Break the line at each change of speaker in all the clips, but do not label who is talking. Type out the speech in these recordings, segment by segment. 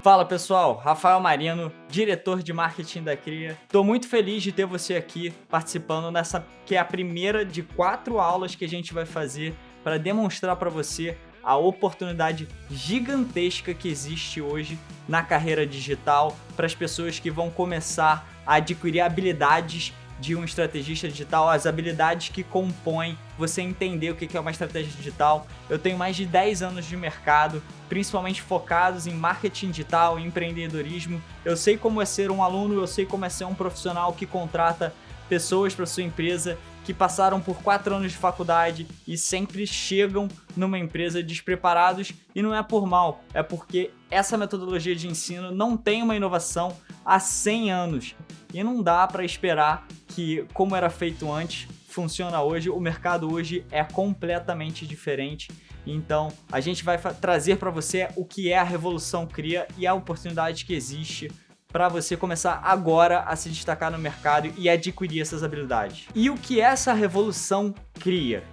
Fala pessoal, Rafael Marino, diretor de marketing da Cria. Estou muito feliz de ter você aqui participando nessa que é a primeira de 4 aulas que a gente vai fazer para demonstrar para você a oportunidade gigantesca que existe hoje na carreira digital para as pessoas que vão começar a adquirir habilidades de um estrategista digital, as habilidades que compõem você entender o que é uma estratégia digital. Eu tenho mais de 10 anos de mercado, principalmente focados em marketing digital e empreendedorismo. Eu sei como é ser um aluno, eu sei como é ser um profissional que contrata pessoas para sua empresa que passaram por 4 anos de faculdade e sempre chegam numa empresa despreparados, e não é por mal, é porque essa metodologia de ensino não tem uma inovação há 100 anos e não dá para esperar que, como era feito antes, funciona hoje. O mercado hoje é completamente diferente. Então, a gente vai trazer para você o que é a Revolução Cria e a oportunidade que existe para você começar agora a se destacar no mercado e adquirir essas habilidades. E o que é essa Revolução Cria?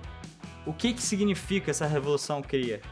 O que significa essa Revolução Cria?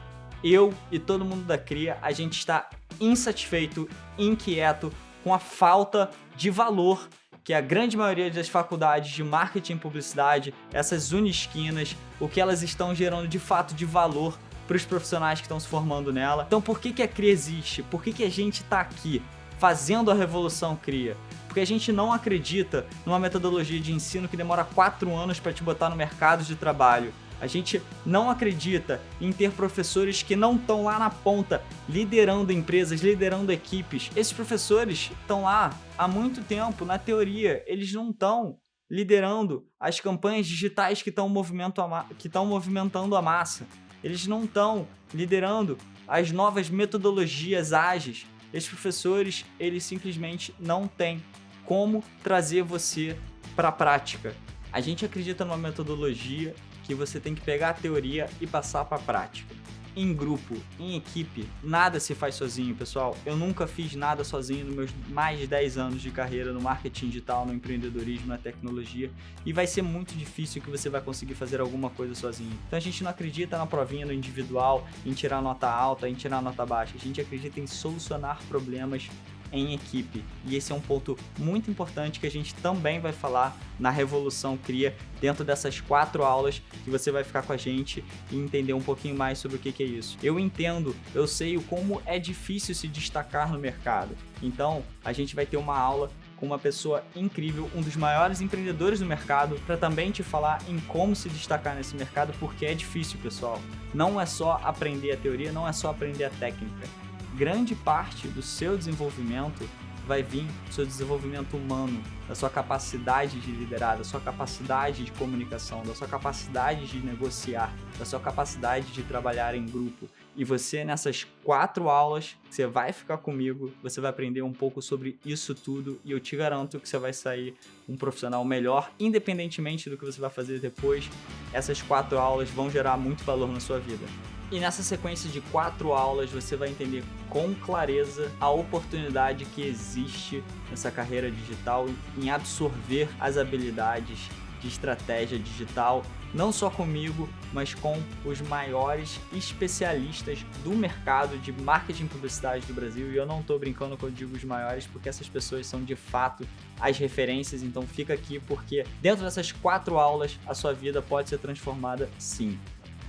Eu e todo mundo da Cria, a gente está insatisfeito, inquieto com a falta de valor que a grande maioria das faculdades de marketing e publicidade, essas unisquinas, o que elas estão gerando de fato de valor para os profissionais que estão se formando nela. Então por que a Cria existe? Por que a gente está aqui fazendo a Revolução Cria? Porque a gente não acredita numa metodologia de ensino que demora 4 anos para te botar no mercado de trabalho. A gente não acredita em ter professores que não estão lá na ponta, liderando empresas, liderando equipes. Esses professores estão lá há muito tempo, na teoria, eles não estão liderando as campanhas digitais que estão movimentando a massa. Eles não estão liderando as novas metodologias ágeis. Esses professores, eles simplesmente não têm como trazer você para a prática. A gente acredita numa metodologia que você tem que pegar a teoria e passar para a prática. Em grupo, em equipe, nada se faz sozinho, pessoal. Eu nunca fiz nada sozinho nos meus mais de 10 anos de carreira no marketing digital, no empreendedorismo, na tecnologia, e vai ser muito difícil que você vai conseguir fazer alguma coisa sozinho. Então a gente não acredita na provinha, no individual, em tirar nota alta, em tirar nota baixa. A gente acredita em solucionar problemas em equipe, e esse é um ponto muito importante que a gente também vai falar na Revolução Cria, dentro dessas 4 aulas que você vai ficar com a gente e entender um pouquinho mais sobre o que é isso. Eu entendo, eu sei como é difícil se destacar no mercado, então a gente vai ter uma aula com uma pessoa incrível, um dos maiores empreendedores do mercado, para também te falar em como se destacar nesse mercado, porque é difícil, pessoal. Não é só aprender a teoria, não é só aprender a técnica. Grande parte do seu desenvolvimento vai vir do seu desenvolvimento humano, da sua capacidade de liderar, da sua capacidade de comunicação, da sua capacidade de negociar, da sua capacidade de trabalhar em grupo. E você, nessas 4 aulas, você vai ficar comigo, você vai aprender um pouco sobre isso tudo, e eu te garanto que você vai sair um profissional melhor, independentemente do que você vai fazer depois. Essas 4 aulas vão gerar muito valor na sua vida. E nessa sequência de 4 aulas você vai entender com clareza a oportunidade que existe nessa carreira digital em absorver as habilidades de estratégia digital, não só comigo, mas com os maiores especialistas do mercado de marketing e publicidade do Brasil. E eu não estou brincando quando eu digo os maiores, porque essas pessoas são de fato as referências. Então fica aqui, porque dentro dessas 4 aulas a sua vida pode ser transformada sim.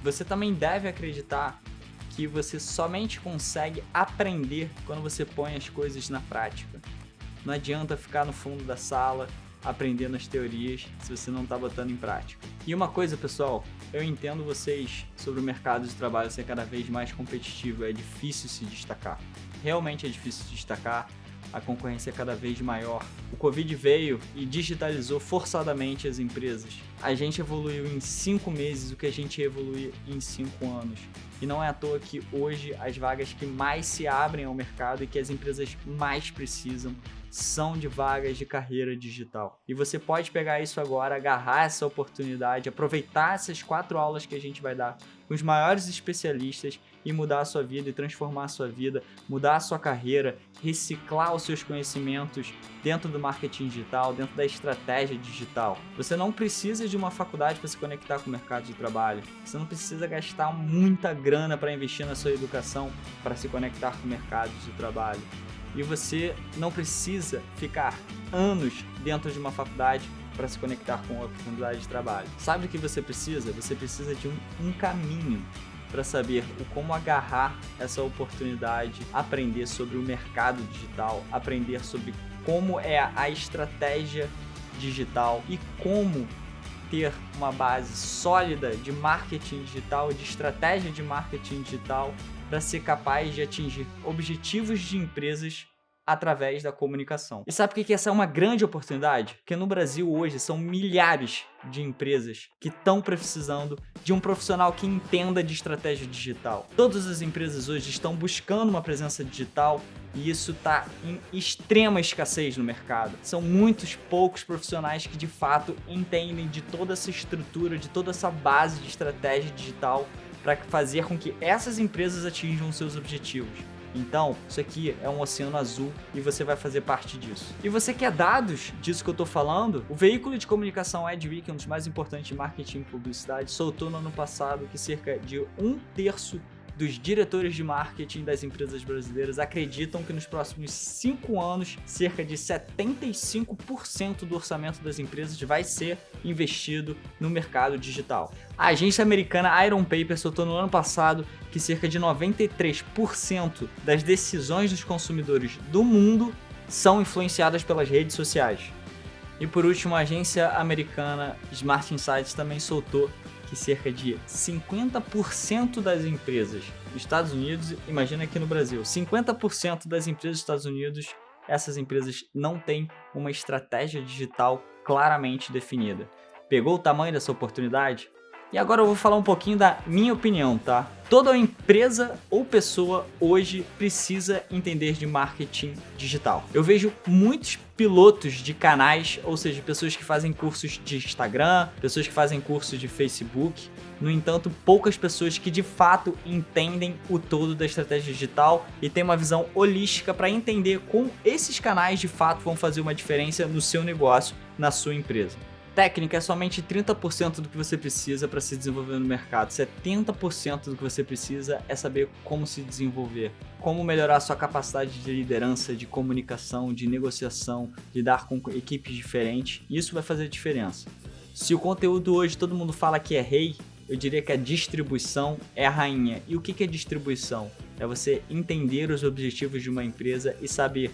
Você também deve acreditar que você somente consegue aprender quando você põe as coisas na prática. Não adianta ficar no fundo da sala aprendendo as teorias se você não está botando em prática. E uma coisa, pessoal, eu entendo vocês sobre o mercado de trabalho ser cada vez mais competitivo, é difícil se destacar. Realmente é difícil se destacar. A concorrência é cada vez maior. O Covid veio e digitalizou forçadamente as empresas. A gente evoluiu em 5 meses o que a gente evoluiu em 5 anos. E não é à toa que hoje as vagas que mais se abrem ao mercado e que as empresas mais precisam são de vagas de carreira digital. E você pode pegar isso agora, agarrar essa oportunidade, aproveitar essas 4 aulas que a gente vai dar com os maiores especialistas e mudar a sua vida e transformar a sua vida, mudar a sua carreira, reciclar os seus conhecimentos dentro do marketing digital, dentro da estratégia digital. Você não precisa de uma faculdade para se conectar com o mercado de trabalho. Você não precisa gastar muita grana para investir na sua educação para se conectar com o mercado de trabalho. E você não precisa ficar anos dentro de uma faculdade para se conectar com a oportunidade de trabalho. Sabe o que você precisa? Você precisa de um caminho para saber como agarrar essa oportunidade, aprender sobre o mercado digital, aprender sobre como é a estratégia digital e como ter uma base sólida de marketing digital, de estratégia de marketing digital para ser capaz de atingir objetivos de empresas através da comunicação. E sabe por que essa é uma grande oportunidade? Porque no Brasil hoje são milhares de empresas que estão precisando de um profissional que entenda de estratégia digital. Todas as empresas hoje estão buscando uma presença digital e isso está em extrema escassez no mercado. São muitos poucos profissionais que de fato entendem de toda essa estrutura, de toda essa base de estratégia digital para fazer com que essas empresas atinjam seus objetivos. Então, isso aqui é um oceano azul e você vai fazer parte disso. E você quer dados disso que eu tô falando? O veículo de comunicação Adweek, um dos mais importantes de marketing e publicidade, soltou no ano passado que cerca de 1/3 dos diretores de marketing das empresas brasileiras acreditam que nos próximos 5 anos, cerca de 75% do orçamento das empresas vai ser investido no mercado digital. A agência americana Iron Paper soltou no ano passado que cerca de 93% das decisões dos consumidores do mundo são influenciadas pelas redes sociais. E por último, a agência americana Smart Insights também soltou que cerca de 50% das empresas dos Estados Unidos, imagina aqui no Brasil, 50% das empresas dos Estados Unidos, essas empresas não têm uma estratégia digital claramente definida. Pegou o tamanho dessa oportunidade? E agora eu vou falar um pouquinho da minha opinião, tá? Toda empresa ou pessoa hoje precisa entender de marketing digital. Eu vejo muitos pilotos de canais, ou seja, pessoas que fazem cursos de Instagram, pessoas que fazem cursos de Facebook. No entanto, poucas pessoas que de fato entendem o todo da estratégia digital e têm uma visão holística para entender como esses canais de fato vão fazer uma diferença no seu negócio, na sua empresa. Técnica é somente 30% do que você precisa para se desenvolver no mercado. 70% do que você precisa é saber como se desenvolver, como melhorar sua capacidade de liderança, de comunicação, de negociação, lidar com equipes diferentes. Isso vai fazer diferença. Se o conteúdo hoje todo mundo fala que é rei, eu diria que a distribuição é a rainha. E o que é distribuição? É você entender os objetivos de uma empresa e saber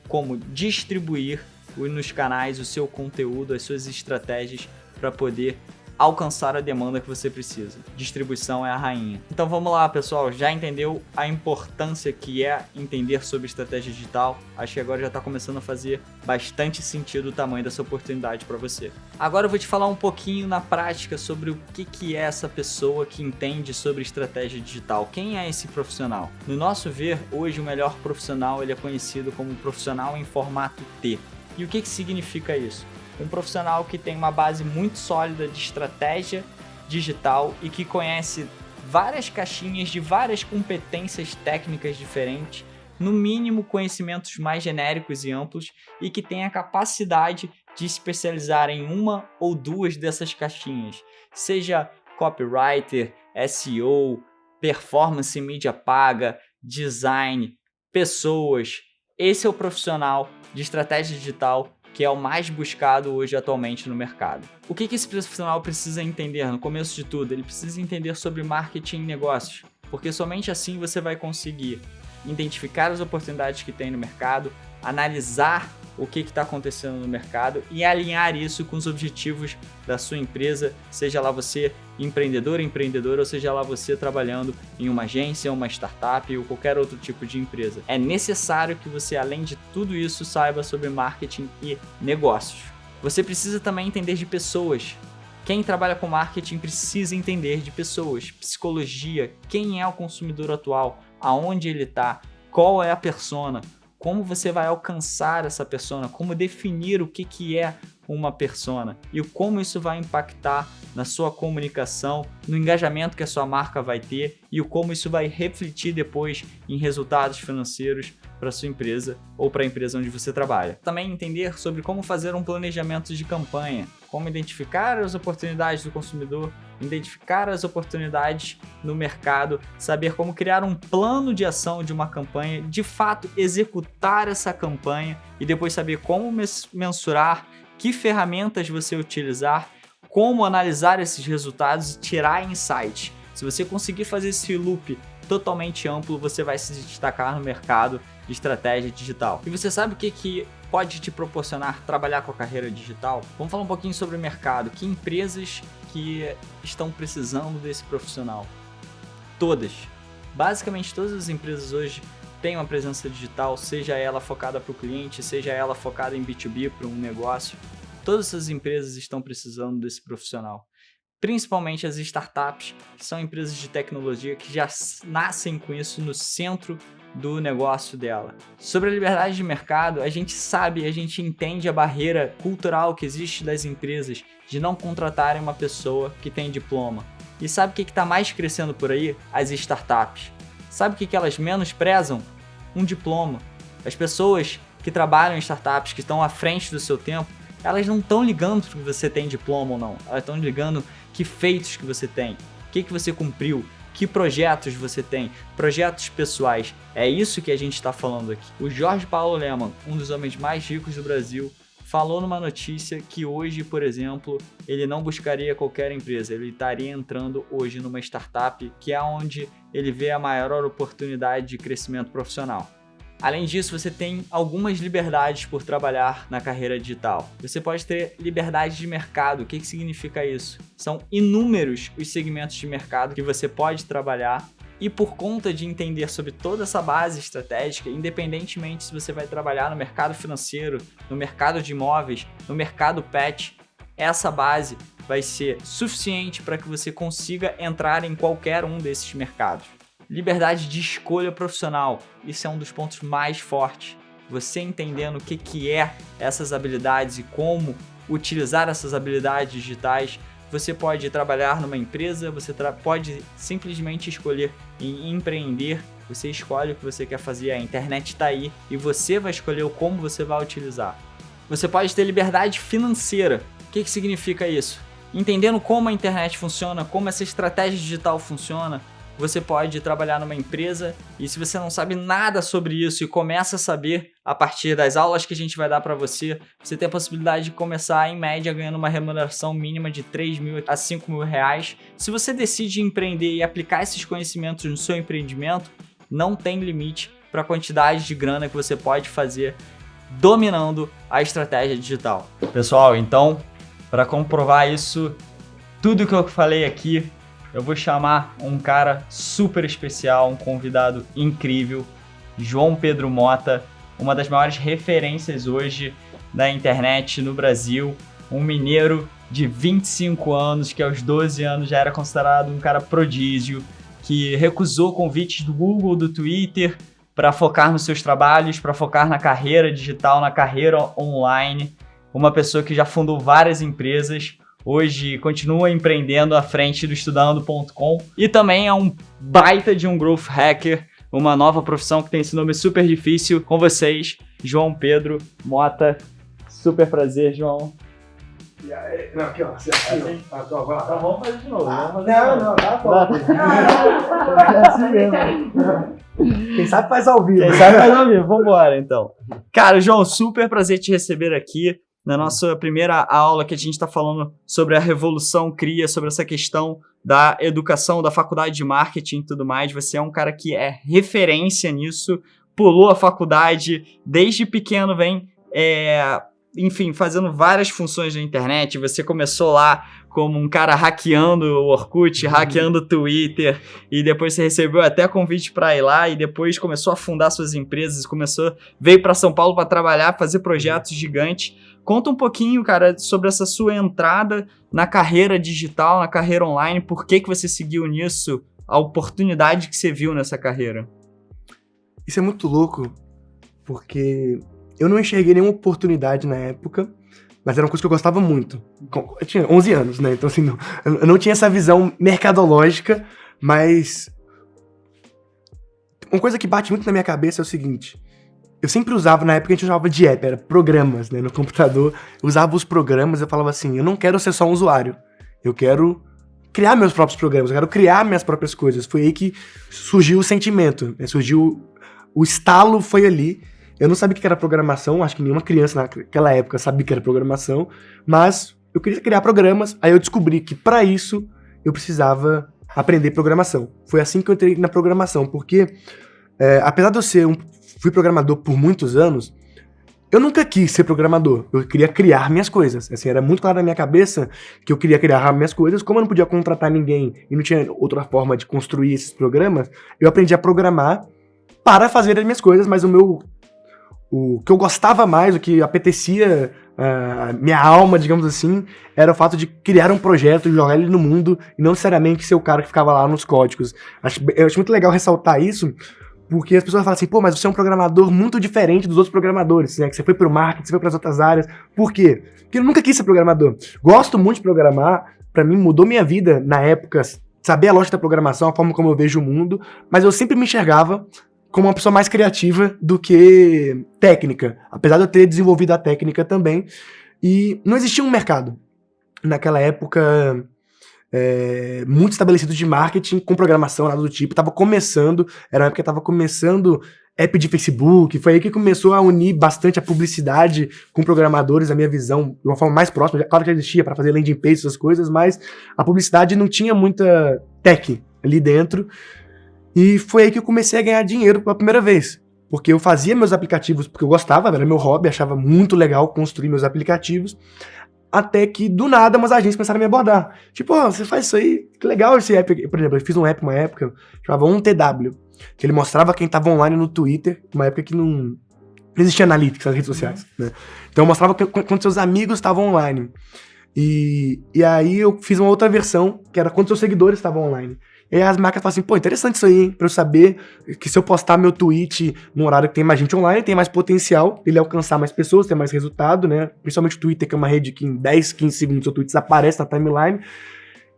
como distribuir nos canais o seu conteúdo, as suas estratégias para poder alcançar a demanda que você precisa. Distribuição é a rainha. Então vamos lá, pessoal, já entendeu a importância que é entender sobre estratégia digital? Acho que agora já está começando a fazer bastante sentido o tamanho dessa oportunidade para você. Agora eu vou te falar um pouquinho na prática sobre o que é essa pessoa que entende sobre estratégia digital. Quem é esse profissional? No nosso ver, hoje o melhor profissional ele é conhecido como profissional em formato T. E o que significa isso? Um profissional que tem uma base muito sólida de estratégia digital e que conhece várias caixinhas de várias competências técnicas diferentes, no mínimo conhecimentos mais genéricos e amplos, e que tem a capacidade de especializar em uma ou duas dessas caixinhas, seja copywriter, SEO, performance em mídia paga, design, pessoas. Esse é o profissional de estratégia digital que é o mais buscado hoje atualmente no mercado. O que esse profissional precisa entender no começo de tudo? Ele precisa entender sobre marketing e negócios, porque somente assim você vai conseguir identificar as oportunidades que tem no mercado, analisar o que está acontecendo no mercado e alinhar isso com os objetivos da sua empresa, seja lá você empreendedor, empreendedora, ou seja lá você trabalhando em uma agência, uma startup ou qualquer outro tipo de empresa. É necessário que você, além de tudo isso, saiba sobre marketing e negócios. Você precisa também entender de pessoas. Quem trabalha com marketing precisa entender de pessoas, psicologia, quem é o consumidor atual, aonde ele está, qual é a persona, como você vai alcançar essa persona, como definir o que é uma persona e como isso vai impactar na sua comunicação, no engajamento que a sua marca vai ter e como isso vai refletir depois em resultados financeiros para sua empresa ou para a empresa onde você trabalha. Também entender sobre como fazer um planejamento de campanha, como identificar as oportunidades do consumidor, identificar as oportunidades no mercado, saber como criar um plano de ação de uma campanha, de fato executar essa campanha e depois saber como mensurar, que ferramentas você utilizar, como analisar esses resultados e tirar insights. Se você conseguir fazer esse loop totalmente amplo, você vai se destacar no mercado de estratégia digital. E você sabe o que pode te proporcionar trabalhar com a carreira digital? Vamos falar um pouquinho sobre o mercado. Que empresas que estão precisando desse profissional? Todas. Basicamente todas as empresas hoje têm uma presença digital, seja ela focada para o cliente, seja ela focada em B2B, para um negócio. Todas essas empresas estão precisando desse profissional. Principalmente as startups, que são empresas de tecnologia que já nascem com isso no centro do negócio dela. Sobre a liberdade de mercado, a gente sabe, a gente entende a barreira cultural que existe das empresas de não contratarem uma pessoa que tem diploma. E sabe o que está mais crescendo por aí? As startups. Sabe o que elas menos prezam? Um diploma. As pessoas que trabalham em startups, que estão à frente do seu tempo, elas não estão ligando se você tem diploma ou não. Elas estão ligando que feitos que você tem, o que você cumpriu, que projetos você tem, projetos pessoais. É isso que a gente está falando aqui. O Jorge Paulo Lemann, um dos homens mais ricos do Brasil, falou numa notícia que hoje, por exemplo, ele não buscaria qualquer empresa, ele estaria entrando hoje numa startup, que é onde ele vê a maior oportunidade de crescimento profissional. Além disso, você tem algumas liberdades por trabalhar na carreira digital. Você pode ter liberdade de mercado. O que significa isso? São inúmeros os segmentos de mercado que você pode trabalhar e por conta de entender sobre toda essa base estratégica, independentemente se você vai trabalhar no mercado financeiro, no mercado de imóveis, no mercado pet, essa base vai ser suficiente para que você consiga entrar em qualquer um desses mercados. Liberdade de escolha profissional, isso é um dos pontos mais fortes. Você entendendo o que é essas habilidades e como utilizar essas habilidades digitais, você pode trabalhar numa empresa, você pode simplesmente escolher em empreender, você escolhe o que você quer fazer, a internet está aí e você vai escolher o como você vai utilizar. Você pode ter liberdade financeira. O que significa isso? Entendendo como a internet funciona, como essa estratégia digital funciona, você pode trabalhar numa empresa e se você não sabe nada sobre isso e começa a saber a partir das aulas que a gente vai dar para você, você tem a possibilidade de começar em média ganhando uma remuneração mínima de 3 mil a 5 mil reais. Se você decide empreender e aplicar esses conhecimentos no seu empreendimento, não tem limite para a quantidade de grana que você pode fazer dominando a estratégia digital. Pessoal, então, para comprovar isso, tudo que eu falei aqui, eu vou chamar um cara super especial, um convidado incrível, João Pedro Mota, uma das maiores referências hoje da internet no Brasil, um mineiro de 25 anos, que aos 12 anos já era considerado um cara prodígio, que recusou convites do Google, do Twitter, para focar nos seus trabalhos, para focar na carreira digital, na carreira online, uma pessoa que já fundou várias empresas, hoje continua empreendendo à frente do Estudando.com e também é um baita de um growth hacker, uma nova profissão que tem esse nome super difícil. Com vocês, João Pedro Mota. Super prazer, João.
E aí, não, aqui ó, assim,
Então vamos fazer de novo.
Não, tá bom. É assim mesmo. Quem sabe faz ao vivo.
Vambora então. Cara, João, super prazer te receber aqui. Na nossa primeira aula que a gente está falando sobre a Revolução Cria, sobre essa questão da educação, da faculdade de marketing e tudo mais, você é um cara que é referência nisso, pulou a faculdade, desde pequeno vem, fazendo várias funções na internet. Você começou lá como um cara hackeando o Orkut, hackeando o Twitter, e depois você recebeu até convite para ir lá, e depois começou a fundar suas empresas, veio para São Paulo para trabalhar, fazer projetos gigantes. Conta um pouquinho, cara, sobre essa sua entrada na carreira digital, na carreira online, por que você seguiu nisso, a oportunidade que você viu nessa carreira.
Isso é muito louco, porque eu não enxerguei nenhuma oportunidade na época, mas era uma coisa que eu gostava muito. Eu tinha 11 anos, né? Então, assim, eu não tinha essa visão mercadológica, mas uma coisa que bate muito na minha cabeça é o seguinte: eu sempre usava, na época a gente chamava de app, era programas, né? No computador, eu usava os programas, eu falava assim, eu não quero ser só um usuário, eu quero criar meus próprios programas, eu quero criar minhas próprias coisas. Foi aí que surgiu o sentimento, né? Surgiu o estalo, foi ali. Eu não sabia o que era programação, acho que nenhuma criança naquela época sabia o que era programação, mas eu queria criar programas, aí eu descobri que para isso eu precisava aprender programação. Foi assim que eu entrei na programação, porque apesar de eu fui programador por muitos anos, eu nunca quis ser programador, eu queria criar minhas coisas. Assim, era muito claro na minha cabeça que eu queria criar minhas coisas. Como eu não podia contratar ninguém e não tinha outra forma de construir esses programas, eu aprendi a programar para fazer as minhas coisas, mas o que eu gostava mais, o que apetecia minha alma, digamos assim, era o fato de criar um projeto e jogar ele no mundo e não necessariamente ser o cara que ficava lá nos códigos. Eu acho muito legal ressaltar isso, porque as pessoas falam assim, pô, mas você é um programador muito diferente dos outros programadores, né? Que você foi pro marketing, você foi pras outras áreas. Por quê? Porque eu nunca quis ser programador. Gosto muito de programar, pra mim mudou minha vida na época, saber a lógica da programação, a forma como eu vejo o mundo, mas eu sempre me enxergava como uma pessoa mais criativa do que técnica, apesar de eu ter desenvolvido a técnica também. E não existia um mercado naquela época muito estabelecido de marketing com programação, nada do tipo. Tava começando, era uma época que tava começando app de Facebook, foi aí que começou a unir bastante a publicidade com programadores, a minha visão, de uma forma mais próxima. Claro que já existia para fazer landing page, essas coisas, mas a publicidade não tinha muita tech ali dentro. E foi aí que eu comecei a ganhar dinheiro pela primeira vez. Porque eu fazia meus aplicativos porque eu gostava, era meu hobby, achava muito legal construir meus aplicativos. Até que, do nada, umas agências começaram a me abordar. Tipo, você faz isso aí, que legal esse app. Por exemplo, eu fiz um app uma época, chamava 1TW, que ele mostrava quem tava online no Twitter, uma época que não existia analytics nas redes sociais, né? Então eu mostrava quando seus amigos estavam online. E aí eu fiz uma outra versão, que era quando seus seguidores estavam online. E aí as marcas falam assim, pô, interessante isso aí, hein? Pra eu saber que se eu postar meu tweet num horário que tem mais gente online, tem mais potencial ele alcançar mais pessoas, ter mais resultado, né? Principalmente o Twitter, que é uma rede que em 10, 15 segundos seu tweet aparece na timeline.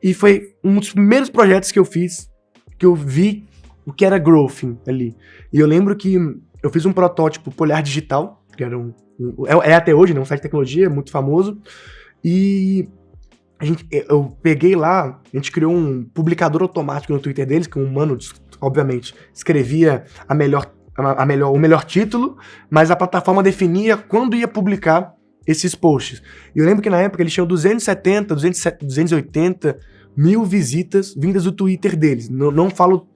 E foi um dos primeiros projetos que eu fiz, que eu vi o que era growth ali. E eu lembro que eu fiz um protótipo Polar Digital, que era é até hoje, né? Um site de tecnologia muito famoso. E eu peguei lá, a gente criou um publicador automático no Twitter deles, que um humano, obviamente, escrevia o melhor título, mas a plataforma definia quando ia publicar esses posts. E eu lembro que na época eles tinham 280 mil visitas vindas do Twitter deles. Não falo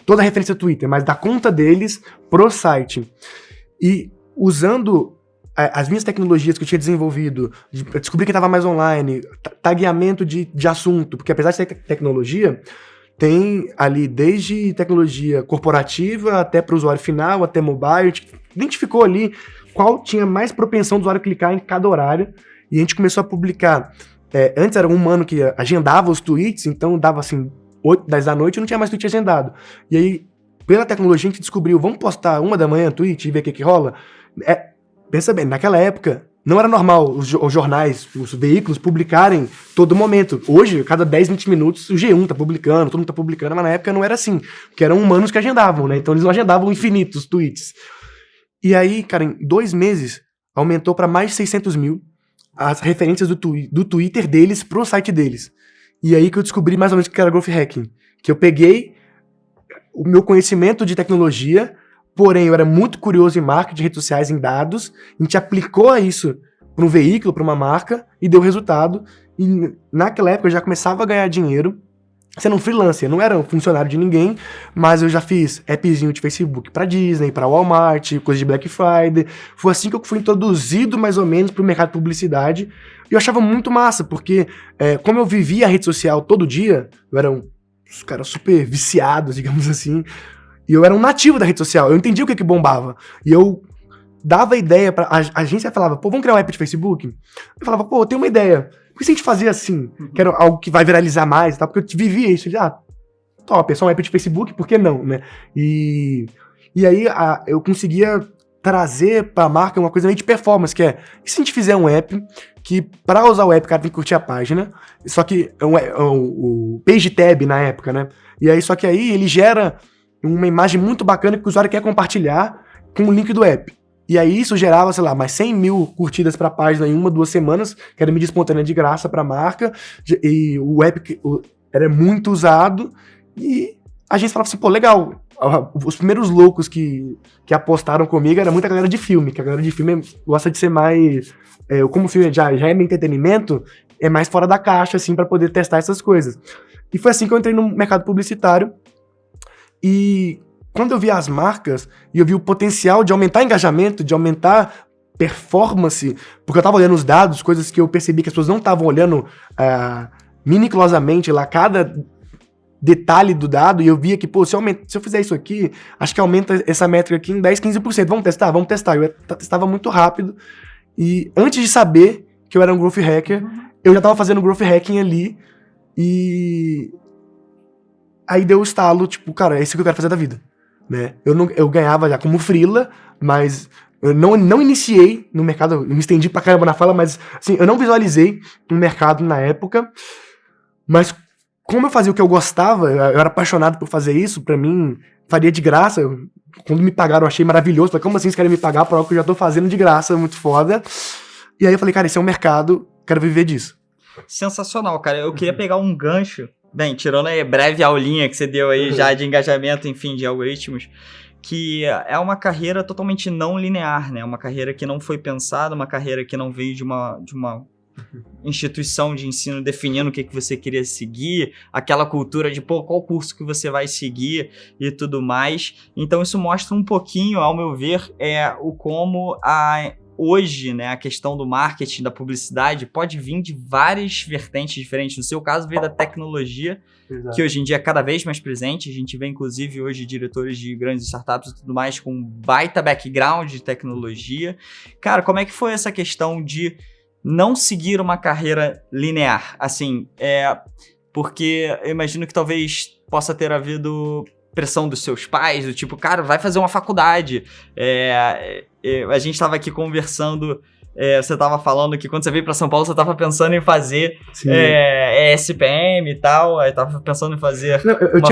toda a referência do Twitter, mas da conta deles pro site. E usando as minhas tecnologias que eu tinha desenvolvido, descobri que estava mais online, tagueamento de assunto, porque apesar de ter tecnologia, tem ali desde tecnologia corporativa até para o usuário final, até mobile, a gente identificou ali qual tinha mais propensão do usuário clicar em cada horário, e a gente começou a publicar. Antes era um humano que agendava os tweets, então dava assim 8, 10 da noite e não tinha mais tweet agendado. E aí, pela tecnologia, a gente descobriu, vamos postar 1 da manhã tweet e ver o que rola? Pensa bem, naquela época, não era normal os jornais, os veículos publicarem todo momento. Hoje, cada 10, 20 minutos, o G1 tá publicando, todo mundo tá publicando, mas na época não era assim, porque eram humanos que agendavam, né? Então eles não agendavam infinitos tweets. E aí, cara, em 2 meses, aumentou para mais de 600 mil as referências do Twitter deles pro site deles. E aí que eu descobri mais ou menos o que era growth hacking. Que eu peguei o meu conhecimento de tecnologia, porém eu era muito curioso em marketing, redes sociais, em dados, a gente aplicou isso para um veículo, para uma marca, e deu resultado. E naquela época eu já começava a ganhar dinheiro sendo um freelancer, não era um funcionário de ninguém, mas eu já fiz appzinho de Facebook pra Disney, pra Walmart, coisa de Black Friday. Foi assim que eu fui introduzido mais ou menos pro mercado de publicidade. E eu achava muito massa, porque como eu vivia a rede social todo dia, eu era um cara super viciado, digamos assim, e eu era um nativo da rede social, eu entendia o que bombava. E eu dava ideia pra... A agência falava, pô, vamos criar um app de Facebook? Eu falava, pô, eu tenho uma ideia. Por que se a gente fazia assim? Que era algo que vai viralizar mais e tal, porque eu vivia isso. Top, é só um app de Facebook, por que não, né? E aí eu conseguia trazer pra marca uma coisa meio de performance, que é, e se a gente fizer um app que, pra usar o app, o cara tem que curtir a página, só que o Page Tab na época, né? E aí, só que aí ele gera uma imagem muito bacana que o usuário quer compartilhar com o link do app. E aí isso gerava, sei lá, mais 100 mil curtidas pra página em 1, 2 semanas, que era mídia espontânea de graça pra marca, e o app era muito usado, e a gente falava assim, pô, legal. Os primeiros loucos que apostaram comigo era muita galera de filme, que a galera de filme gosta de ser mais... como o filme já é meio entretenimento, é mais fora da caixa, assim, pra poder testar essas coisas. E foi assim que eu entrei no mercado publicitário, e quando eu vi as marcas e eu vi o potencial de aumentar engajamento, de aumentar performance, porque eu tava olhando os dados, coisas que eu percebi que as pessoas não estavam olhando miniculosamente lá, cada detalhe do dado, e eu via que, pô, se eu fizer isso aqui, acho que aumenta essa métrica aqui em 10, 15%. Vamos testar? Vamos testar. Eu testava muito rápido, e antes de saber que eu era um growth hacker, eu já tava fazendo growth hacking ali, e aí deu o estalo, tipo, cara, é isso que eu quero fazer da vida. Né? Eu ganhava já como freela, mas eu não iniciei no mercado, eu me estendi pra caramba na fala, mas assim, eu não visualizei um mercado na época, mas como eu fazia o que eu gostava, eu era apaixonado por fazer isso, pra mim, faria de graça, quando me pagaram eu achei maravilhoso, falei, como assim vocês querem me pagar por algo que eu já tô fazendo de graça, muito foda, e aí eu falei, cara, esse é um mercado, quero viver disso.
Sensacional, cara, eu queria pegar um gancho. Bem, tirando a breve aulinha que você deu aí já de engajamento, enfim, de algoritmos, que é uma carreira totalmente não linear, né? Uma carreira que não foi pensada, uma carreira que não veio de uma instituição de ensino definindo o que você queria seguir, aquela cultura de, pô, qual curso que você vai seguir e tudo mais. Então isso mostra um pouquinho, ao meu ver, o como hoje, né, a questão do marketing, da publicidade, pode vir de várias vertentes diferentes. No seu caso, veio da tecnologia, exato, que hoje em dia é cada vez mais presente. A gente vê, inclusive, hoje diretores de grandes startups e tudo mais com baita background de tecnologia. Cara, como é que foi essa questão de não seguir uma carreira linear? Assim, porque eu imagino que talvez possa ter havido pressão dos seus pais, do tipo, cara, vai fazer uma faculdade. A gente estava aqui conversando, você estava falando que quando você veio para São Paulo, você estava pensando em fazer SPM e tal, aí estava pensando em fazer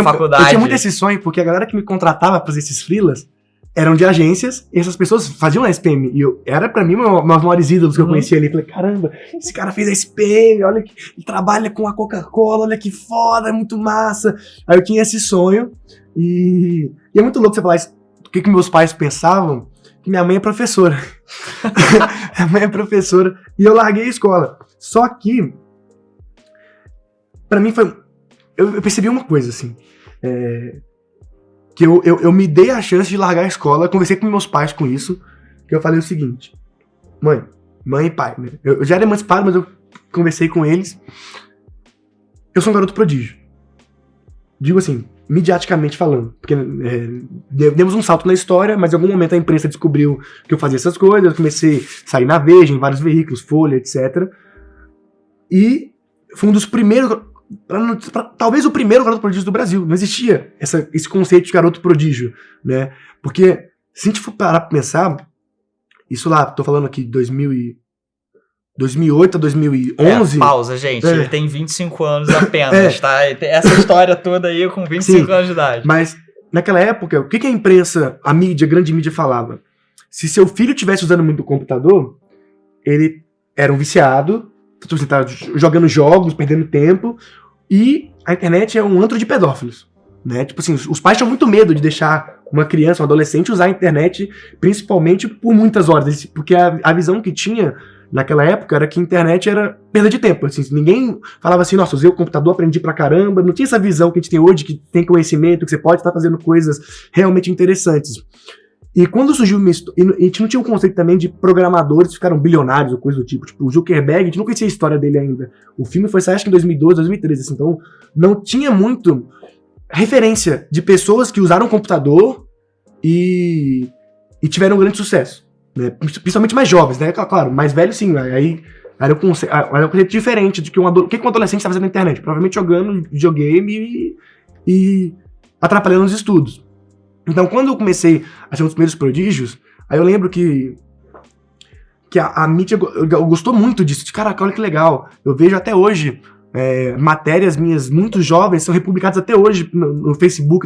faculdade.
Eu tinha muito esse sonho, porque a galera que me contratava para fazer esses freelas eram de agências, e essas pessoas faziam a SPM, e era pra mim meus maiores ídolos que eu conhecia ali. Falei, caramba, esse cara fez a SPM, olha que ele trabalha com a Coca-Cola, olha que foda, é muito massa. Aí eu tinha esse sonho, e é muito louco você falar isso, o que meus pais pensavam, que minha mãe é professora. Minha mãe é professora, e eu larguei a escola. Só que, pra mim foi... Eu percebi uma coisa, assim, que eu me dei a chance de largar a escola, conversei com meus pais com isso, que eu falei o seguinte, mãe e pai, né? Eu já era emancipado, mas eu conversei com eles, eu sou um garoto prodígio. Digo assim, midiaticamente falando, porque demos um salto na história, mas em algum momento a imprensa descobriu que eu fazia essas coisas, eu comecei a sair na Veja, em vários veículos, Folha, etc. E foi um dos primeiros... talvez o primeiro garoto prodígio do Brasil. Não existia esse conceito de garoto prodígio, né? Porque se a gente for parar pra pensar, isso lá, tô falando aqui 2008 a 2011...
pausa, gente. Ele tem 25 anos apenas, tá? Essa história toda aí com 25 anos de idade.
Mas naquela época, o que a imprensa, a mídia, a grande mídia falava? Se seu filho estivesse usando muito o computador, ele era um viciado, você tá jogando jogos, perdendo tempo, e a internet é um antro de pedófilos, né? Tipo assim, os pais tinham muito medo de deixar uma criança, um adolescente usar a internet, principalmente por muitas horas, porque a visão que tinha naquela época era que a internet era perda de tempo, assim, ninguém falava assim, nossa, usei o computador, aprendi pra caramba, não tinha essa visão que a gente tem hoje, que tem conhecimento, que você pode estar fazendo coisas realmente interessantes. E quando surgiu a gente não tinha um conceito também de programadores que ficaram bilionários ou coisa do tipo. Tipo, o Zuckerberg, a gente não conhecia a história dele ainda. O filme foi, acho que em 2012, 2013, assim, então não tinha muito referência de pessoas que usaram computador e tiveram um grande sucesso, né? Principalmente mais jovens, né? Claro, mais velhos sim, aí era um conceito diferente de que o que um adolescente está fazendo na internet. Provavelmente jogando videogame e atrapalhando os estudos. Então, quando eu comecei a ser um dos primeiros prodígios, Aí eu lembro que a mídia gostou muito disso. De, caraca, olha que legal. Eu vejo até hoje matérias minhas muito jovens são republicadas até hoje no Facebook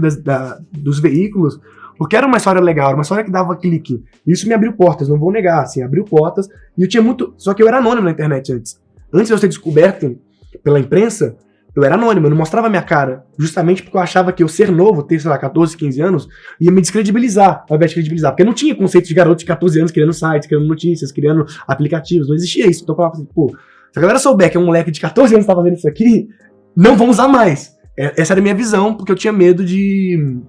dos veículos, porque era uma história legal, era uma história que dava clique. Isso me abriu portas, não vou negar, assim, abriu portas. E eu tinha muito... Só que eu era anônimo na internet antes. Antes de eu ser descoberto pela imprensa, eu era anônimo, eu não mostrava a minha cara. Justamente porque eu achava que eu ser novo, ter, sei lá, 14, 15 anos, ia me descredibilizar, ao invés de credibilizar. Porque não tinha conceito de garoto de 14 anos criando sites, criando notícias, criando aplicativos. Não existia isso. Então eu falava assim, pô, se a galera souber que é um moleque de 14 anos que tá fazendo isso aqui, não vão usar mais. Essa era a minha visão, porque eu tinha medo de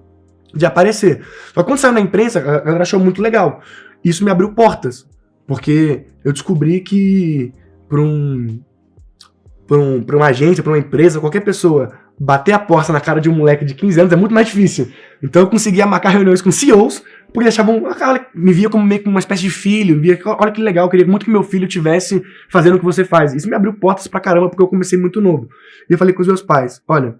aparecer. Só que quando saiu na imprensa, a galera achou muito legal. Isso me abriu portas. Porque eu descobri que pra uma agência, pra uma empresa, qualquer pessoa bater a porta na cara de um moleque de 15 anos é muito mais difícil. Então eu conseguia marcar reuniões com CEOs, porque achavam, me via como meio que uma espécie de filho, via que, olha que legal, eu queria muito que meu filho tivesse fazendo o que você faz. Isso me abriu portas pra caramba, porque eu comecei muito novo. E eu falei com os meus pais, olha,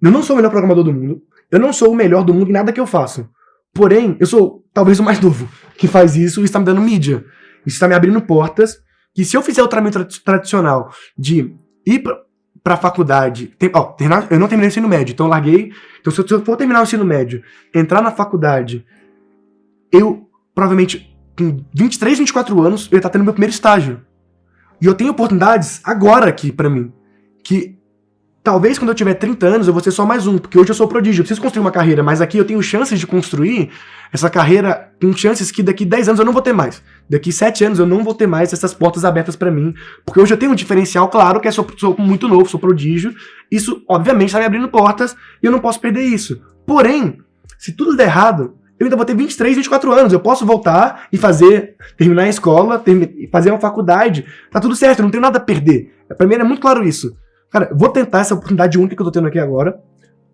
eu não sou o melhor programador do mundo, eu não sou o melhor do mundo em nada que eu faço. Porém, eu sou talvez o mais novo que faz isso e está me dando mídia. Isso está me abrindo portas, que se eu fizer o caminho tradicional de ir pra faculdade... eu não terminei o ensino médio, então eu larguei... Então se eu for terminar o ensino médio, entrar na faculdade, eu provavelmente com 23, 24 anos, eu ia estar tendo meu primeiro estágio. E eu tenho oportunidades agora aqui pra mim, que talvez quando eu tiver 30 anos eu vou ser só mais um, porque hoje eu sou prodígio, eu preciso construir uma carreira, mas aqui eu tenho chances de construir essa carreira com chances que daqui 10 anos eu não vou ter mais. Daqui 7 anos eu não vou ter mais essas portas abertas pra mim, porque hoje eu tenho um diferencial, claro, que sou muito novo, sou prodígio, isso obviamente tá me abrindo portas e eu não posso perder isso. Porém, se tudo der errado, eu ainda vou ter 23, 24 anos, eu posso voltar e terminar a escola, fazer uma faculdade, tá tudo certo, eu não tenho nada a perder. Pra mim é muito claro isso. Cara, vou tentar essa oportunidade única que eu tô tendo aqui agora.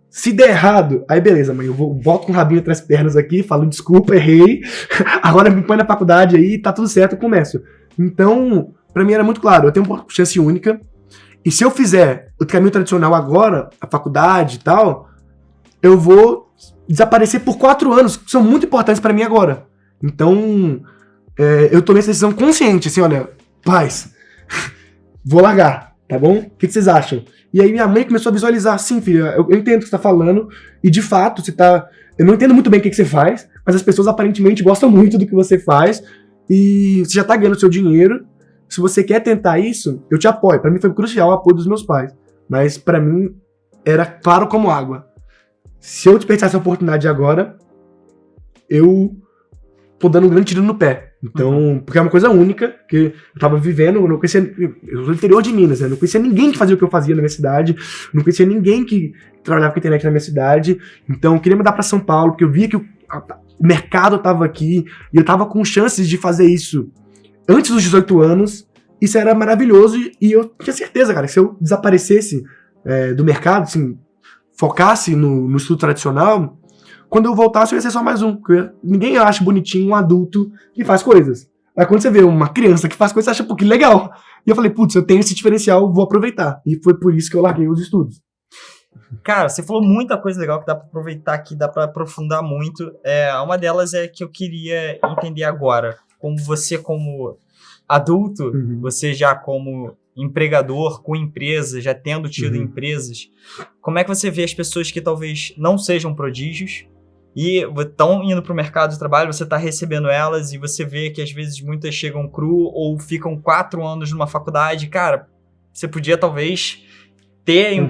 Se der errado, aí beleza, mãe, eu volto com o rabinho entre as pernas aqui, falo desculpa, errei, agora me põe na faculdade aí, tá tudo certo, eu começo. Então, pra mim era muito claro, eu tenho uma chance única, e se eu fizer o caminho tradicional agora, a faculdade e tal, eu vou desaparecer por 4 anos, que são muito importantes pra mim agora. Então, eu tomei essa decisão consciente, assim, olha, paz, vou largar. Tá bom? O que vocês acham? E aí minha mãe começou a visualizar, sim, filha, eu entendo o que você tá falando, e de fato, eu não entendo muito bem o que você faz, mas as pessoas aparentemente gostam muito do que você faz, e você já tá ganhando seu dinheiro, se você quer tentar isso, eu te apoio. Pra mim foi crucial o apoio dos meus pais, mas pra mim era claro como água. Se eu desperdiçar essa oportunidade agora, eu tô dando um grande tiro no pé. Então, porque é uma coisa única, que eu tava vivendo, eu não conhecia, eu sou do interior de Minas, né? Eu não conhecia ninguém que fazia o que eu fazia na minha cidade, não conhecia ninguém que trabalhava com internet na minha cidade, então eu queria mudar pra São Paulo, porque eu via que o mercado tava aqui, e eu tava com chances de fazer isso antes dos 18 anos, isso era maravilhoso, e eu tinha certeza, cara, que se eu desaparecesse do mercado, assim, focasse no estudo tradicional, quando eu voltasse, eu ia ser só mais um. Porque ninguém acha bonitinho um adulto que faz coisas. Mas quando você vê uma criança que faz coisas, você acha, pô, que legal. E eu falei, putz, eu tenho esse diferencial, vou aproveitar. E foi por isso que eu larguei os estudos.
Cara, você falou muita coisa legal que dá pra aproveitar aqui, dá pra aprofundar muito. Uma delas é que eu queria entender agora. Como você, como adulto, você já como empregador, com empresas, já tendo tido empresas, como é que você vê as pessoas que talvez não sejam prodígios, e estão indo para o mercado de trabalho, você está recebendo elas e você vê que às vezes muitas chegam cru ou ficam 4 anos numa faculdade. Cara, você podia talvez ter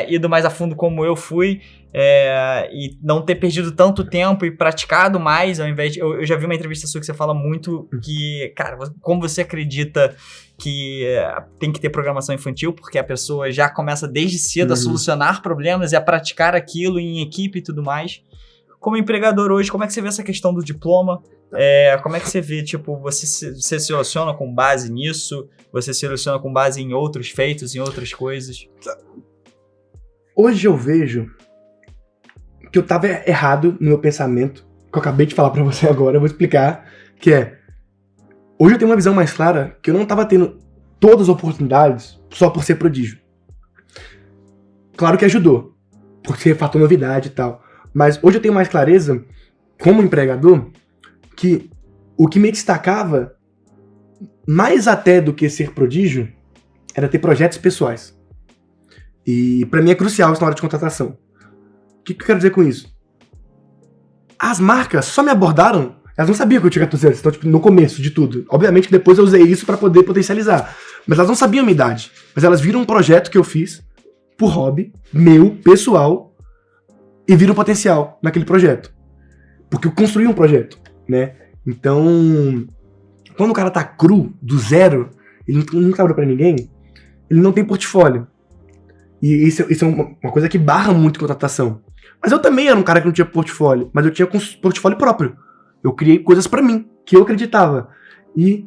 ido mais a fundo como eu fui e não ter perdido tanto tempo e praticado mais, ao invés de... Eu já vi uma entrevista sua que você fala muito que, cara, como você acredita que tem que ter programação infantil, porque a pessoa já começa desde cedo a solucionar problemas e a praticar aquilo em equipe e tudo mais. Como empregador hoje, como é que você vê essa questão do diploma? Como é que você vê, tipo, você se seleciona com base nisso? Você se seleciona com base em outros feitos, em outras coisas?
Hoje eu vejo que eu tava errado no meu pensamento, que eu acabei de falar pra você agora, eu vou explicar, que hoje eu tenho uma visão mais clara que eu não tava tendo todas as oportunidades só por ser prodígio. Claro que ajudou, por ser fator novidade e tal. Mas hoje eu tenho mais clareza, como empregador, que o que me destacava, mais até do que ser prodígio, era ter projetos pessoais. E pra mim é crucial isso na hora de contratação. O que eu quero dizer com isso? As marcas só me abordaram, elas não sabiam que eu tinha 14 anos, então, tipo, no começo de tudo. Obviamente que depois eu usei isso pra poder potencializar. Mas elas não sabiam a minha idade. Mas elas viram um projeto que eu fiz, por hobby, meu, pessoal, e viram potencial naquele projeto. Porque eu construí um projeto, né? Então, quando o cara tá cru, do zero, ele não trabalha pra ninguém, ele não tem portfólio. E isso é uma coisa que barra muito em contratação. Mas eu também era um cara que não tinha portfólio, mas eu tinha portfólio próprio. Eu criei coisas pra mim, que eu acreditava. E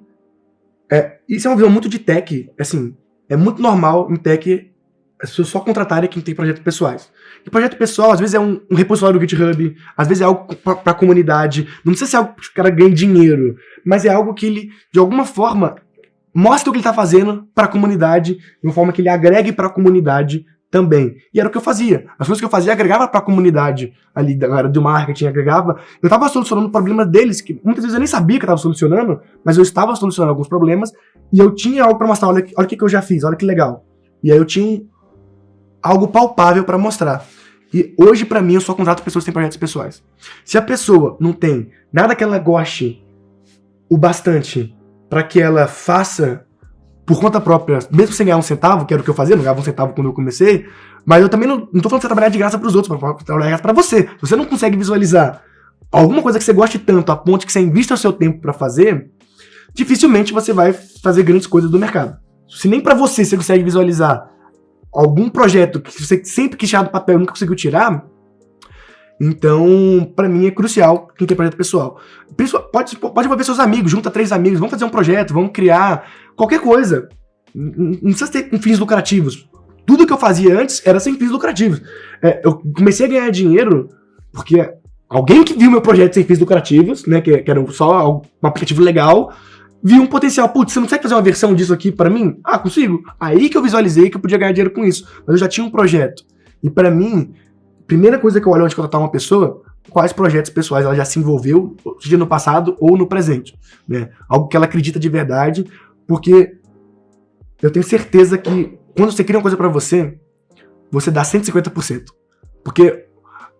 isso é uma visão muito de tech, assim, é muito normal em tech as pessoas só contratarem quem tem projetos pessoais. E projeto pessoal, às vezes é um repositório do GitHub, às vezes é algo pra comunidade, não precisa ser algo que o cara ganhe dinheiro, mas é algo que ele, de alguma forma, mostra o que ele tá fazendo pra comunidade, de uma forma que ele agregue pra comunidade também. E era o que eu fazia. As coisas que eu fazia agregava pra comunidade ali do marketing, agregava. Eu tava solucionando problemas deles, que muitas vezes eu nem sabia que eu tava solucionando, mas eu estava solucionando alguns problemas, e eu tinha algo pra mostrar, olha o que eu já fiz, olha que legal. E aí eu tinha algo palpável pra mostrar. E hoje, pra mim, eu só contrato pessoas que têm projetos pessoais. Se a pessoa não tem nada que ela goste o bastante pra que ela faça por conta própria, mesmo sem ganhar um centavo, que era o que eu fazia, não ganhava um centavo quando eu comecei, mas eu também não tô falando de você trabalhar de graça pros outros, pra trabalhar de graça pra você. Se você não consegue visualizar alguma coisa que você goste tanto, a ponto que você invista o seu tempo pra fazer, dificilmente você vai fazer grandes coisas do mercado. Se nem pra você consegue visualizar algum projeto que você sempre quis tirar do papel e nunca conseguiu tirar, então, pra mim é crucial quem tem projeto pessoal. Pode envolver seus amigos, junta 3 amigos, vamos fazer um projeto, vamos criar qualquer coisa. Não precisa ter com fins lucrativos. Tudo que eu fazia antes era sem fins lucrativos. Eu comecei a ganhar dinheiro porque alguém que viu meu projeto sem fins lucrativos, né, que era só um aplicativo legal, viu um potencial. Putz, você não consegue fazer uma versão disso aqui pra mim? Ah, consigo. Aí que eu visualizei que eu podia ganhar dinheiro com isso. Mas eu já tinha um projeto. E pra mim, primeira coisa que eu olho antes de contratar uma pessoa, quais projetos pessoais ela já se envolveu, seja no passado ou no presente, né? Algo que ela acredita de verdade, porque eu tenho certeza que quando você cria uma coisa pra você, você dá 150%. Porque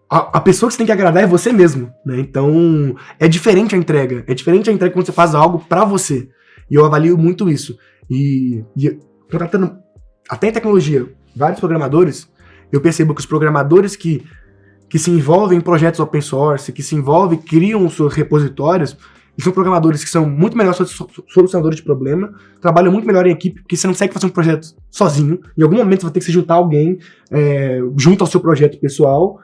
a pessoa que você tem que agradar é você mesmo, né? Então, é diferente a entrega. É diferente a entrega quando você faz algo pra você. E eu avalio muito isso. E contratando, até em tecnologia, vários programadores, eu percebo que os programadores que se envolvem em projetos open source, que se envolvem, criam os seus repositórios, e são programadores que são muito melhores solucionadores de problema, trabalham muito melhor em equipe, porque você não consegue fazer um projeto sozinho. Em algum momento você vai ter que se juntar a alguém junto ao seu projeto pessoal,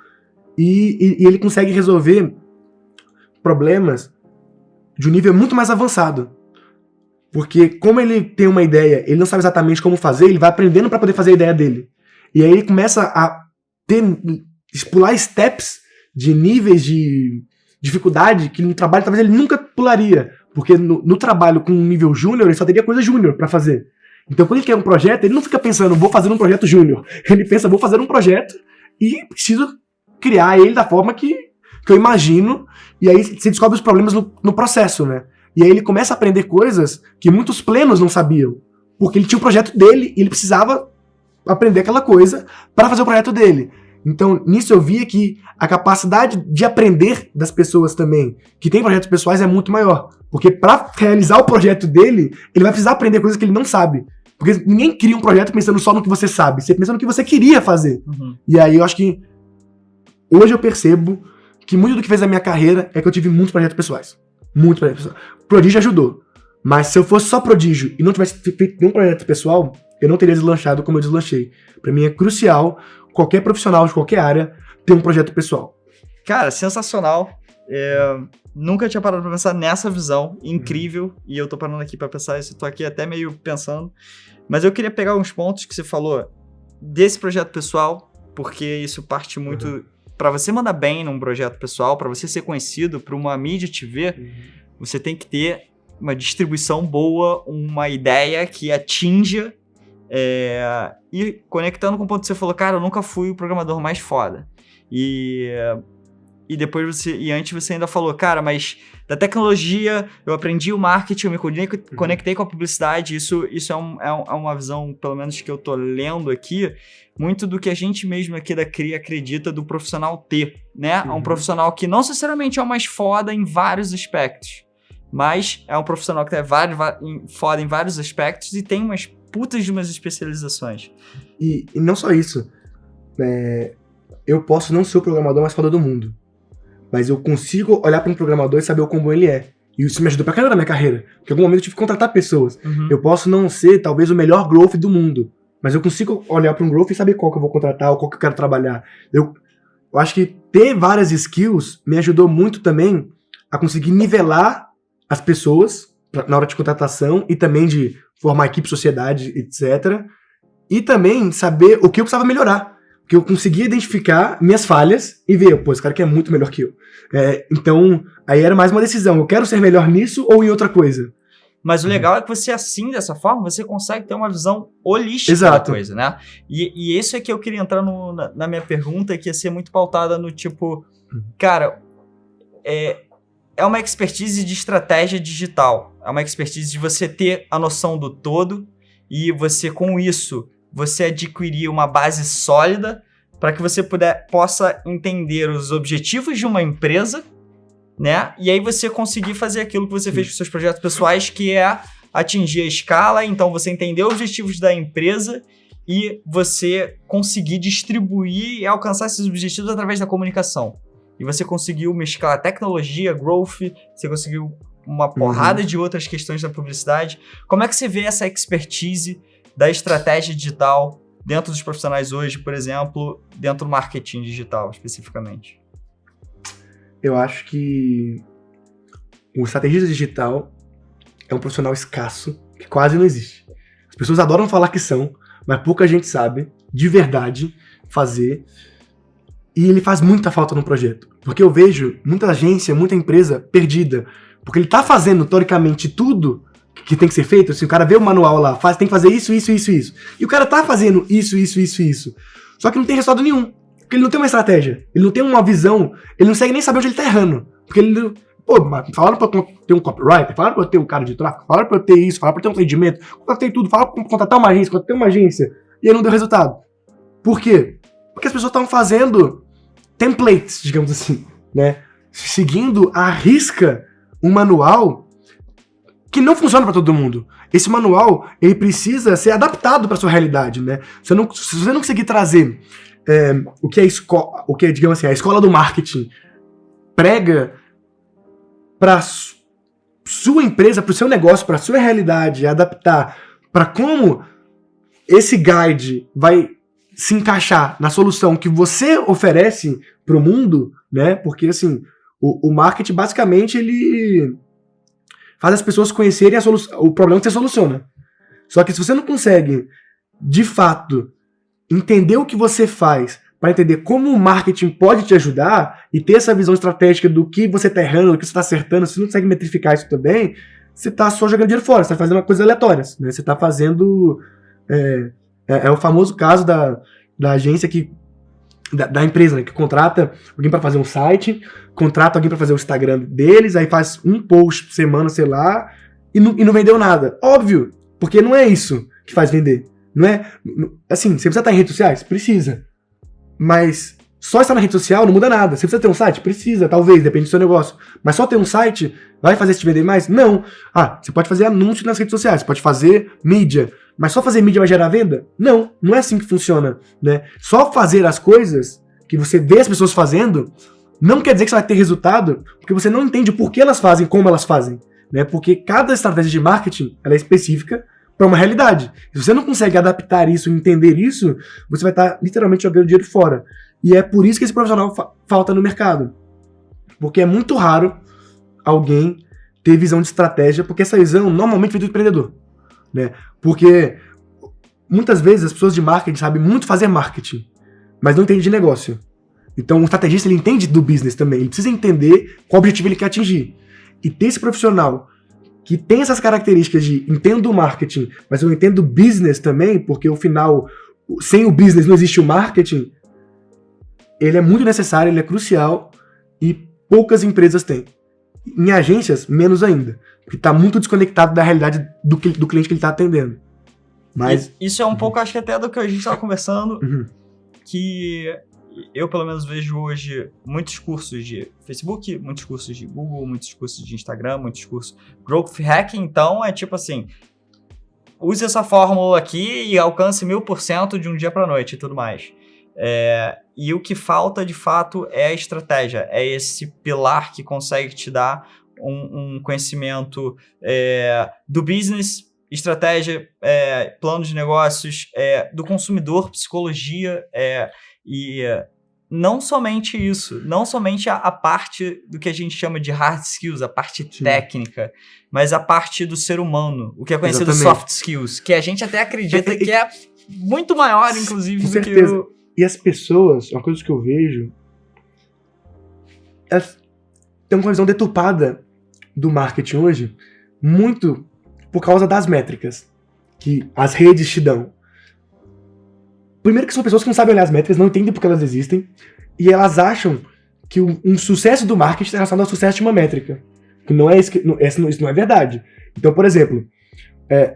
e ele consegue resolver problemas de um nível muito mais avançado. Porque como ele tem uma ideia, ele não sabe exatamente como fazer, ele vai aprendendo para poder fazer a ideia dele. E aí ele começa a pular steps de níveis de dificuldade que no trabalho talvez ele nunca pularia. Porque no trabalho com um nível júnior, ele só teria coisa júnior para fazer. Então quando ele quer um projeto, ele não fica pensando, vou fazer um projeto júnior. Ele pensa, vou fazer um projeto e preciso criar ele da forma que eu imagino. E aí você descobre os problemas no processo, né? E aí ele começa a aprender coisas que muitos plenos não sabiam. Porque ele tinha o projeto dele e ele precisava aprender aquela coisa para fazer o projeto dele. Então, nisso eu via que a capacidade de aprender das pessoas também, que tem projetos pessoais, é muito maior. Porque para realizar o projeto dele, ele vai precisar aprender coisas que ele não sabe. Porque ninguém cria um projeto pensando só no que você sabe, você pensa no que você queria fazer. Uhum. E aí eu acho que hoje eu percebo que muito do que fez a minha carreira é que eu tive muitos projetos pessoais. Muitos projetos pessoais. Prodígio ajudou. Mas se eu fosse só prodígio e não tivesse feito nenhum projeto pessoal, eu não teria deslanchado como eu deslanchei. Pra mim é crucial qualquer profissional de qualquer área ter um projeto pessoal.
Cara, sensacional. Nunca tinha parado pra pensar nessa visão incrível. E eu tô parando aqui pra pensar isso. Tô aqui até meio pensando. Mas eu queria pegar uns pontos que você falou desse projeto pessoal, porque isso parte muito... Pra você mandar bem num projeto pessoal, pra você ser conhecido, pra uma mídia te ver, você tem que ter uma distribuição boa, uma ideia que atinja. E conectando com o ponto que você falou, cara, eu nunca fui o programador mais foda. E e depois e antes você ainda falou, cara, mas da tecnologia eu aprendi o marketing, eu me conectei com a publicidade, isso é uma visão, pelo menos que eu tô lendo aqui, muito do que a gente mesmo aqui da CRIA acredita do profissional ter, né? É um profissional que não necessariamente é o mais foda em vários aspectos, mas é um profissional que é foda em vários aspectos e tem umas putas de umas especializações.
E não só isso, eu posso não ser o programador mais foda do mundo, mas eu consigo olhar para um programador e saber o quão bom ele é. E isso me ajudou pra caramba na minha carreira, porque em algum momento eu tive que contratar pessoas. Eu posso não ser, talvez, o melhor growth do mundo, mas eu consigo olhar para um growth e saber qual que eu vou contratar ou qual que eu quero trabalhar. Eu acho que ter várias skills me ajudou muito também a conseguir nivelar as pessoas na hora de contratação e também de formar equipe, sociedade, etc. E também saber o que eu precisava melhorar. Porque eu conseguia identificar minhas falhas e ver, pô, esse cara aqui é muito melhor que eu. Então, aí era mais uma decisão. Eu quero ser melhor nisso ou em outra coisa?
Mas o legal é que você, assim, dessa forma, você consegue ter uma visão holística
Exato.
da coisa, né? E isso é que eu queria entrar na minha pergunta, que ia ser muito pautada no tipo, cara, é uma expertise de estratégia digital. É uma expertise de você ter a noção do todo e você, com isso, você adquirir uma base sólida para que você possa entender os objetivos de uma empresa, né? E aí você conseguir fazer aquilo que você fez com seus projetos pessoais, que é atingir a escala. Então, você entender os objetivos da empresa e você conseguir distribuir e alcançar esses objetivos através da comunicação. E você conseguiu mesclar tecnologia, growth, você conseguiu uma porrada de outras questões da publicidade. Como é que você vê essa expertise da estratégia digital dentro dos profissionais hoje, por exemplo, dentro do marketing digital, especificamente?
Eu acho que o estrategista digital é um profissional escasso, que quase não existe. As pessoas adoram falar que são, mas pouca gente sabe, de verdade, fazer. E ele faz muita falta no projeto. Porque eu vejo muita agência, muita empresa perdida. Porque ele tá fazendo, teoricamente, tudo que tem que ser feito. Se o cara vê o manual lá, tem que fazer isso. E o cara tá fazendo isso. Só que não tem resultado nenhum. Porque ele não tem uma estratégia. Ele não tem uma visão. Ele não consegue nem saber onde ele tá errando. Porque ele... Pô, falaram pra eu ter um copywriter, falaram pra eu ter um cara de tráfego, falaram pra eu ter isso, falaram pra eu ter um atendimento, contratei tudo, falaram pra contratar uma agência, contratei uma agência. E aí não deu resultado. Por quê? Porque as pessoas estavam fazendo templates, digamos assim, né? Seguindo à risca um manual que não funciona para todo mundo. Esse manual, ele precisa ser adaptado para sua realidade, né? Se você não conseguir trazer o que é, digamos assim, a escola do marketing prega para sua empresa, para o seu negócio, para sua realidade, adaptar para como esse guide vai se encaixar na solução que você oferece para o mundo, né? Porque assim, o marketing basicamente ele faz as pessoas conhecerem o problema que você soluciona. Só que se você não consegue, de fato, entender o que você faz, para entender como o marketing pode te ajudar e ter essa visão estratégica do que você está errando, do que você está acertando, se você não consegue metrificar isso também, você está só jogando dinheiro fora, você está fazendo uma coisa aleatória, né? Você está fazendo... É o famoso caso da agência da empresa, né, que contrata alguém para fazer um site, contrata alguém para fazer o Instagram deles, aí faz um post por semana, sei lá, e não vendeu nada. Óbvio, porque não é isso que faz vender. Não é... Assim, você precisa estar em redes sociais? Precisa. Mas só estar na rede social não muda nada. Você precisa ter um site? Precisa, talvez, depende do seu negócio. Mas só ter um site vai fazer você te vender mais? Não. Você pode fazer anúncio nas redes sociais, você pode fazer mídia. Mas só fazer mídia vai gerar venda? Não, não é assim que funciona, né? Só fazer as coisas que você vê as pessoas fazendo não quer dizer que você vai ter resultado, porque você não entende por que elas fazem, como elas fazem, né? Porque cada estratégia de marketing ela é específica para uma realidade. Se você não consegue adaptar isso, entender isso, você vai estar literalmente jogando dinheiro fora. E é por isso que esse profissional falta no mercado. Porque é muito raro alguém ter visão de estratégia, porque essa visão normalmente vem do empreendedor, né? Porque muitas vezes as pessoas de marketing sabem muito fazer marketing, mas não entendem de negócio. Então o estrategista ele entende do business também, ele precisa entender qual objetivo ele quer atingir. E ter esse profissional que tem essas características de entendo o marketing, mas eu entendo o business também, porque no final, sem o business não existe o marketing, ele é muito necessário, ele é crucial, E poucas empresas têm. Em agências, menos ainda. Porque tá muito desconectado da realidade do cliente que ele tá atendendo. Mas...
Isso é um pouco, acho que até do que a gente tava conversando,
Uhum.
que eu, pelo menos, vejo hoje muitos cursos de Facebook, muitos cursos de Google, muitos cursos de Instagram, muitos cursos Growth Hacking. Então, é tipo assim, use essa fórmula aqui e alcance 1000% de um dia para noite e tudo mais. E o que falta, de fato, é a estratégia. É esse pilar que consegue te dar um conhecimento do business, estratégia, plano de negócios, do consumidor, psicologia, e não somente isso, não somente a parte do que a gente chama de hard skills, a parte
Sim.
técnica, mas a parte do ser humano, o que é conhecido
Exatamente.
soft skills, que a gente até acredita que é muito maior, inclusive,
Com
do que
certeza.
o...
E as pessoas, uma coisa que eu vejo, elas têm uma visão deturpada do marketing hoje, muito por causa das métricas que as redes te dão. Primeiro que são pessoas que não sabem olhar as métricas, não entendem porque elas existem, e elas acham que um sucesso do marketing está relacionado ao sucesso de uma métrica. Que não é isso, isso não é verdade. Então, por exemplo,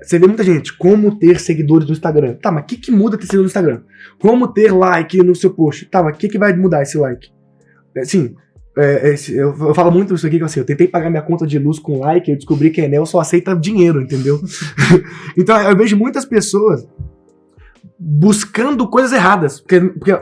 você vê muita gente, como ter seguidores no Instagram. Tá, mas o que muda ter seguidor no Instagram? Como ter like no seu post? Tá, mas o que vai mudar esse like? Assim, eu falo muito isso aqui, que assim, eu tentei pagar minha conta de luz com like, eu descobri que a Enel só aceita dinheiro, entendeu? Então eu vejo muitas pessoas buscando coisas erradas. Porque,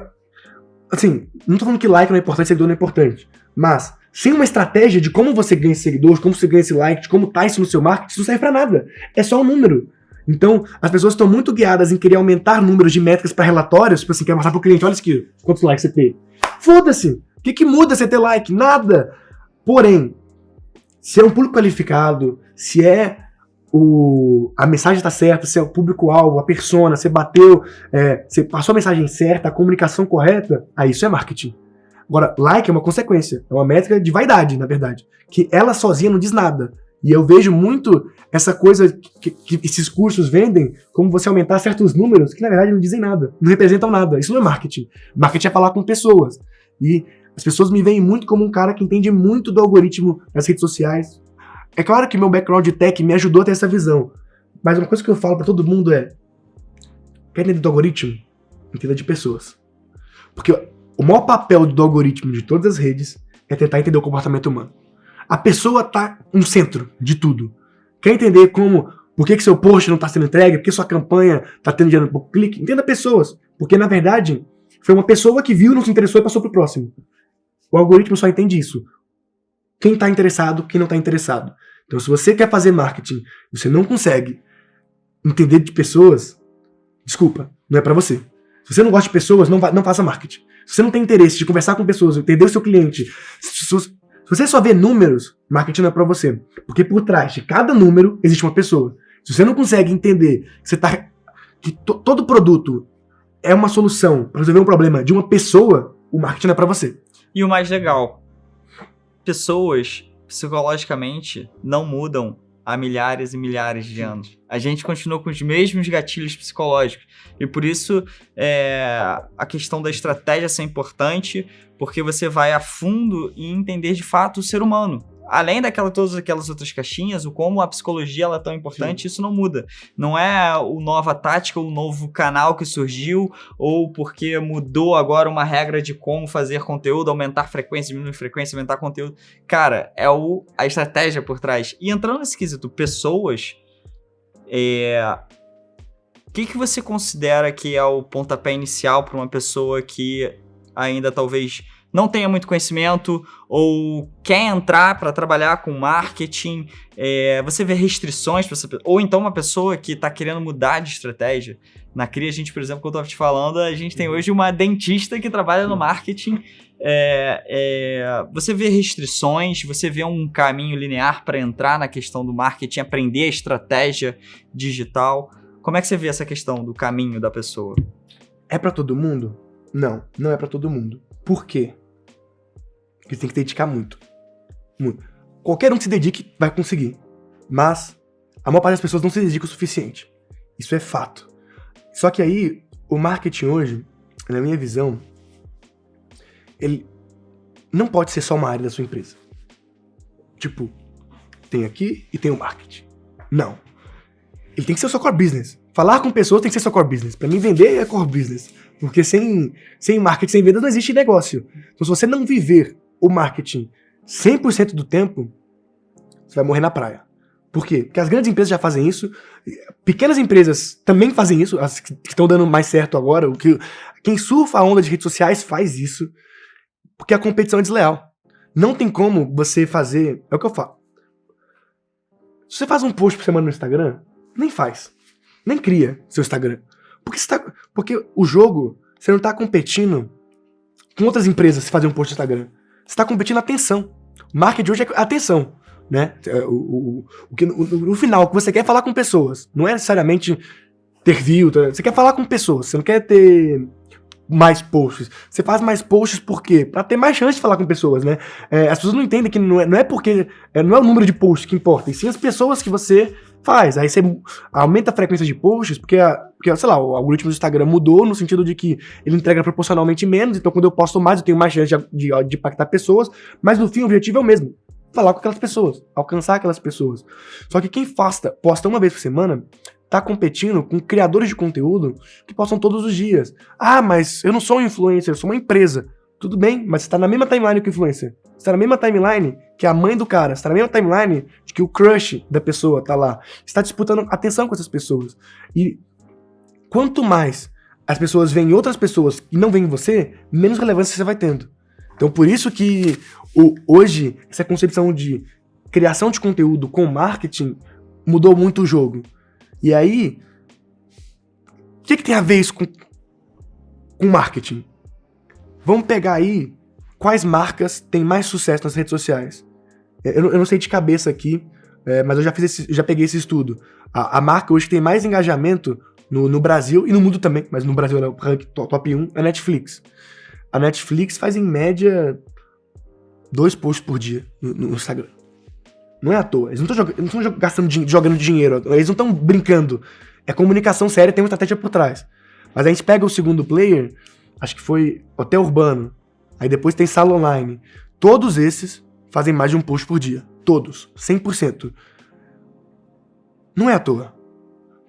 assim, não tô falando que like não é importante, seguidor não é importante, mas sem uma estratégia de como você ganha esse seguidor, de como você ganha esse like, de como tá isso no seu marketing, isso não serve pra nada. É só um número. Então, as pessoas estão muito guiadas em querer aumentar números de métricas para relatórios, tipo assim, quer mostrar pro cliente, olha isso aqui, quantos likes você tem. Foda-se! O que muda você ter like? Nada! Porém, se é um público qualificado, se a mensagem tá certa, se é o público-alvo, a persona, você bateu, você passou a mensagem certa, a comunicação correta, aí isso é marketing. Agora, like é uma consequência, é uma métrica de vaidade, na verdade, que ela sozinha não diz nada. E eu vejo muito essa coisa que esses cursos vendem, como você aumentar certos números, que na verdade não dizem nada, não representam nada. Isso não é marketing. Marketing é falar com pessoas. E as pessoas me veem muito como um cara que entende muito do algoritmo das redes sociais. É claro que meu background de tech me ajudou a ter essa visão. Mas uma coisa que eu falo pra todo mundo é: quer entender do algoritmo? Entenda de pessoas. Porque o maior papel do algoritmo de todas as redes é tentar entender o comportamento humano. A pessoa tá no centro de tudo. Quer entender por que seu post não tá sendo entregue, por que sua campanha tá tendo dinheiro por clique? Entenda pessoas. Porque, na verdade, foi uma pessoa que viu, não se interessou e passou pro próximo. O algoritmo só entende isso. Quem tá interessado, quem não tá interessado. Então, se você quer fazer marketing e você não consegue entender de pessoas, desculpa, não é pra você. Se você não gosta de pessoas, não faça marketing. Se você não tem interesse de conversar com pessoas, entender o seu cliente, se você só vê números, marketing não é pra você. Porque por trás de cada número existe uma pessoa. Se você não consegue entender que todo produto é uma solução para resolver um problema de uma pessoa, o marketing não é pra você.
E o mais legal, pessoas psicologicamente não mudam há milhares e milhares de anos. A gente continua com os mesmos gatilhos psicológicos. E por isso a questão da estratégia é importante, porque você vai a fundo em entender de fato o ser humano. Além todas aquelas outras caixinhas, o como a psicologia ela é tão importante, isso não muda. Não é o nova tática, o novo canal que surgiu, ou porque mudou agora uma regra de como fazer conteúdo, aumentar frequência, diminuir frequência, aumentar conteúdo. Cara, é a estratégia por trás. E entrando nesse quesito, pessoas, o que você considera que é o pontapé inicial para uma pessoa que ainda talvez não tenha muito conhecimento ou quer entrar para trabalhar com marketing? Você vê restrições para essa pessoa? Ou então uma pessoa que está querendo mudar de estratégia? Na CRI, a gente, por exemplo, como eu estava te falando, a gente tem hoje uma dentista que trabalha no marketing. Você vê restrições? Você vê um caminho linear para entrar na questão do marketing, aprender a estratégia digital? Como é que você vê essa questão do caminho da pessoa?
É para todo mundo? Não, não é para todo mundo. Por quê? Porque você tem que se dedicar muito. Muito. Qualquer um que se dedique vai conseguir. Mas a maior parte das pessoas não se dedica o suficiente. Isso é fato. Só que aí, o marketing hoje, na minha visão, ele não pode ser só uma área da sua empresa. Tipo, tem aqui e tem o marketing. Não. Ele tem que ser o seu core business. Falar com pessoas tem que ser seu core business. Pra mim, vender é core business. Porque sem marketing, sem vendas, não existe negócio. Então, se você não viver o marketing 100% do tempo, você vai morrer na praia. Por quê? Porque as grandes empresas já fazem isso. Pequenas empresas também fazem isso. As que estão dando mais certo agora. Quem surfa a onda de redes sociais faz isso. Porque a competição é desleal. Não tem como você fazer... É o que eu falo. Se você faz um post por semana no Instagram, nem faz. Nem cria seu Instagram. Porque o jogo, você não tá competindo com outras empresas se fazer um post no Instagram. Você tá competindo atenção. Marketing hoje é atenção, né? No final, o que você quer é falar com pessoas. Não é necessariamente ter view. Você quer falar com pessoas. Você não quer ter mais posts. Você faz mais posts por quê? Pra ter mais chance de falar com pessoas, né? As pessoas não entendem que não é porque... não é o número de posts que importa, e sim as pessoas que você faz. Aí você aumenta a frequência de posts, porque sei lá, o algoritmo do Instagram mudou no sentido de que ele entrega proporcionalmente menos, então quando eu posto mais, eu tenho mais chance de impactar pessoas, mas no fim o objetivo é o mesmo. Falar com aquelas pessoas, alcançar aquelas pessoas. Só que quem posta uma vez por semana, tá competindo com criadores de conteúdo que postam todos os dias. Ah, mas eu não sou um influencer, eu sou uma empresa. Tudo bem, mas você tá na mesma timeline que o influencer. Você tá na mesma timeline que a mãe do cara. Você tá na mesma timeline de que o crush da pessoa tá lá. Você tá disputando atenção com essas pessoas. E quanto mais as pessoas veem outras pessoas e não veem você, menos relevância você vai tendo. Então por isso que hoje essa concepção de criação de conteúdo com marketing mudou muito o jogo. E aí, o que tem a ver isso com marketing? Vamos pegar aí quais marcas têm mais sucesso nas redes sociais. Eu não sei de cabeça aqui, mas eu já peguei esse estudo. A marca hoje que tem mais engajamento no Brasil e no mundo também, mas no Brasil é o ranking top 1, é a Netflix. A Netflix faz em média 2 posts por dia no Instagram. Não é à toa. Eles não estão jogando dinheiro. Eles não estão brincando. É comunicação séria, tem uma estratégia por trás. Mas a gente pega o segundo player, acho que foi Hotel Urbano. Aí depois tem Sala Online. Todos esses fazem mais de um post por dia. Todos. 100%. Não é à toa.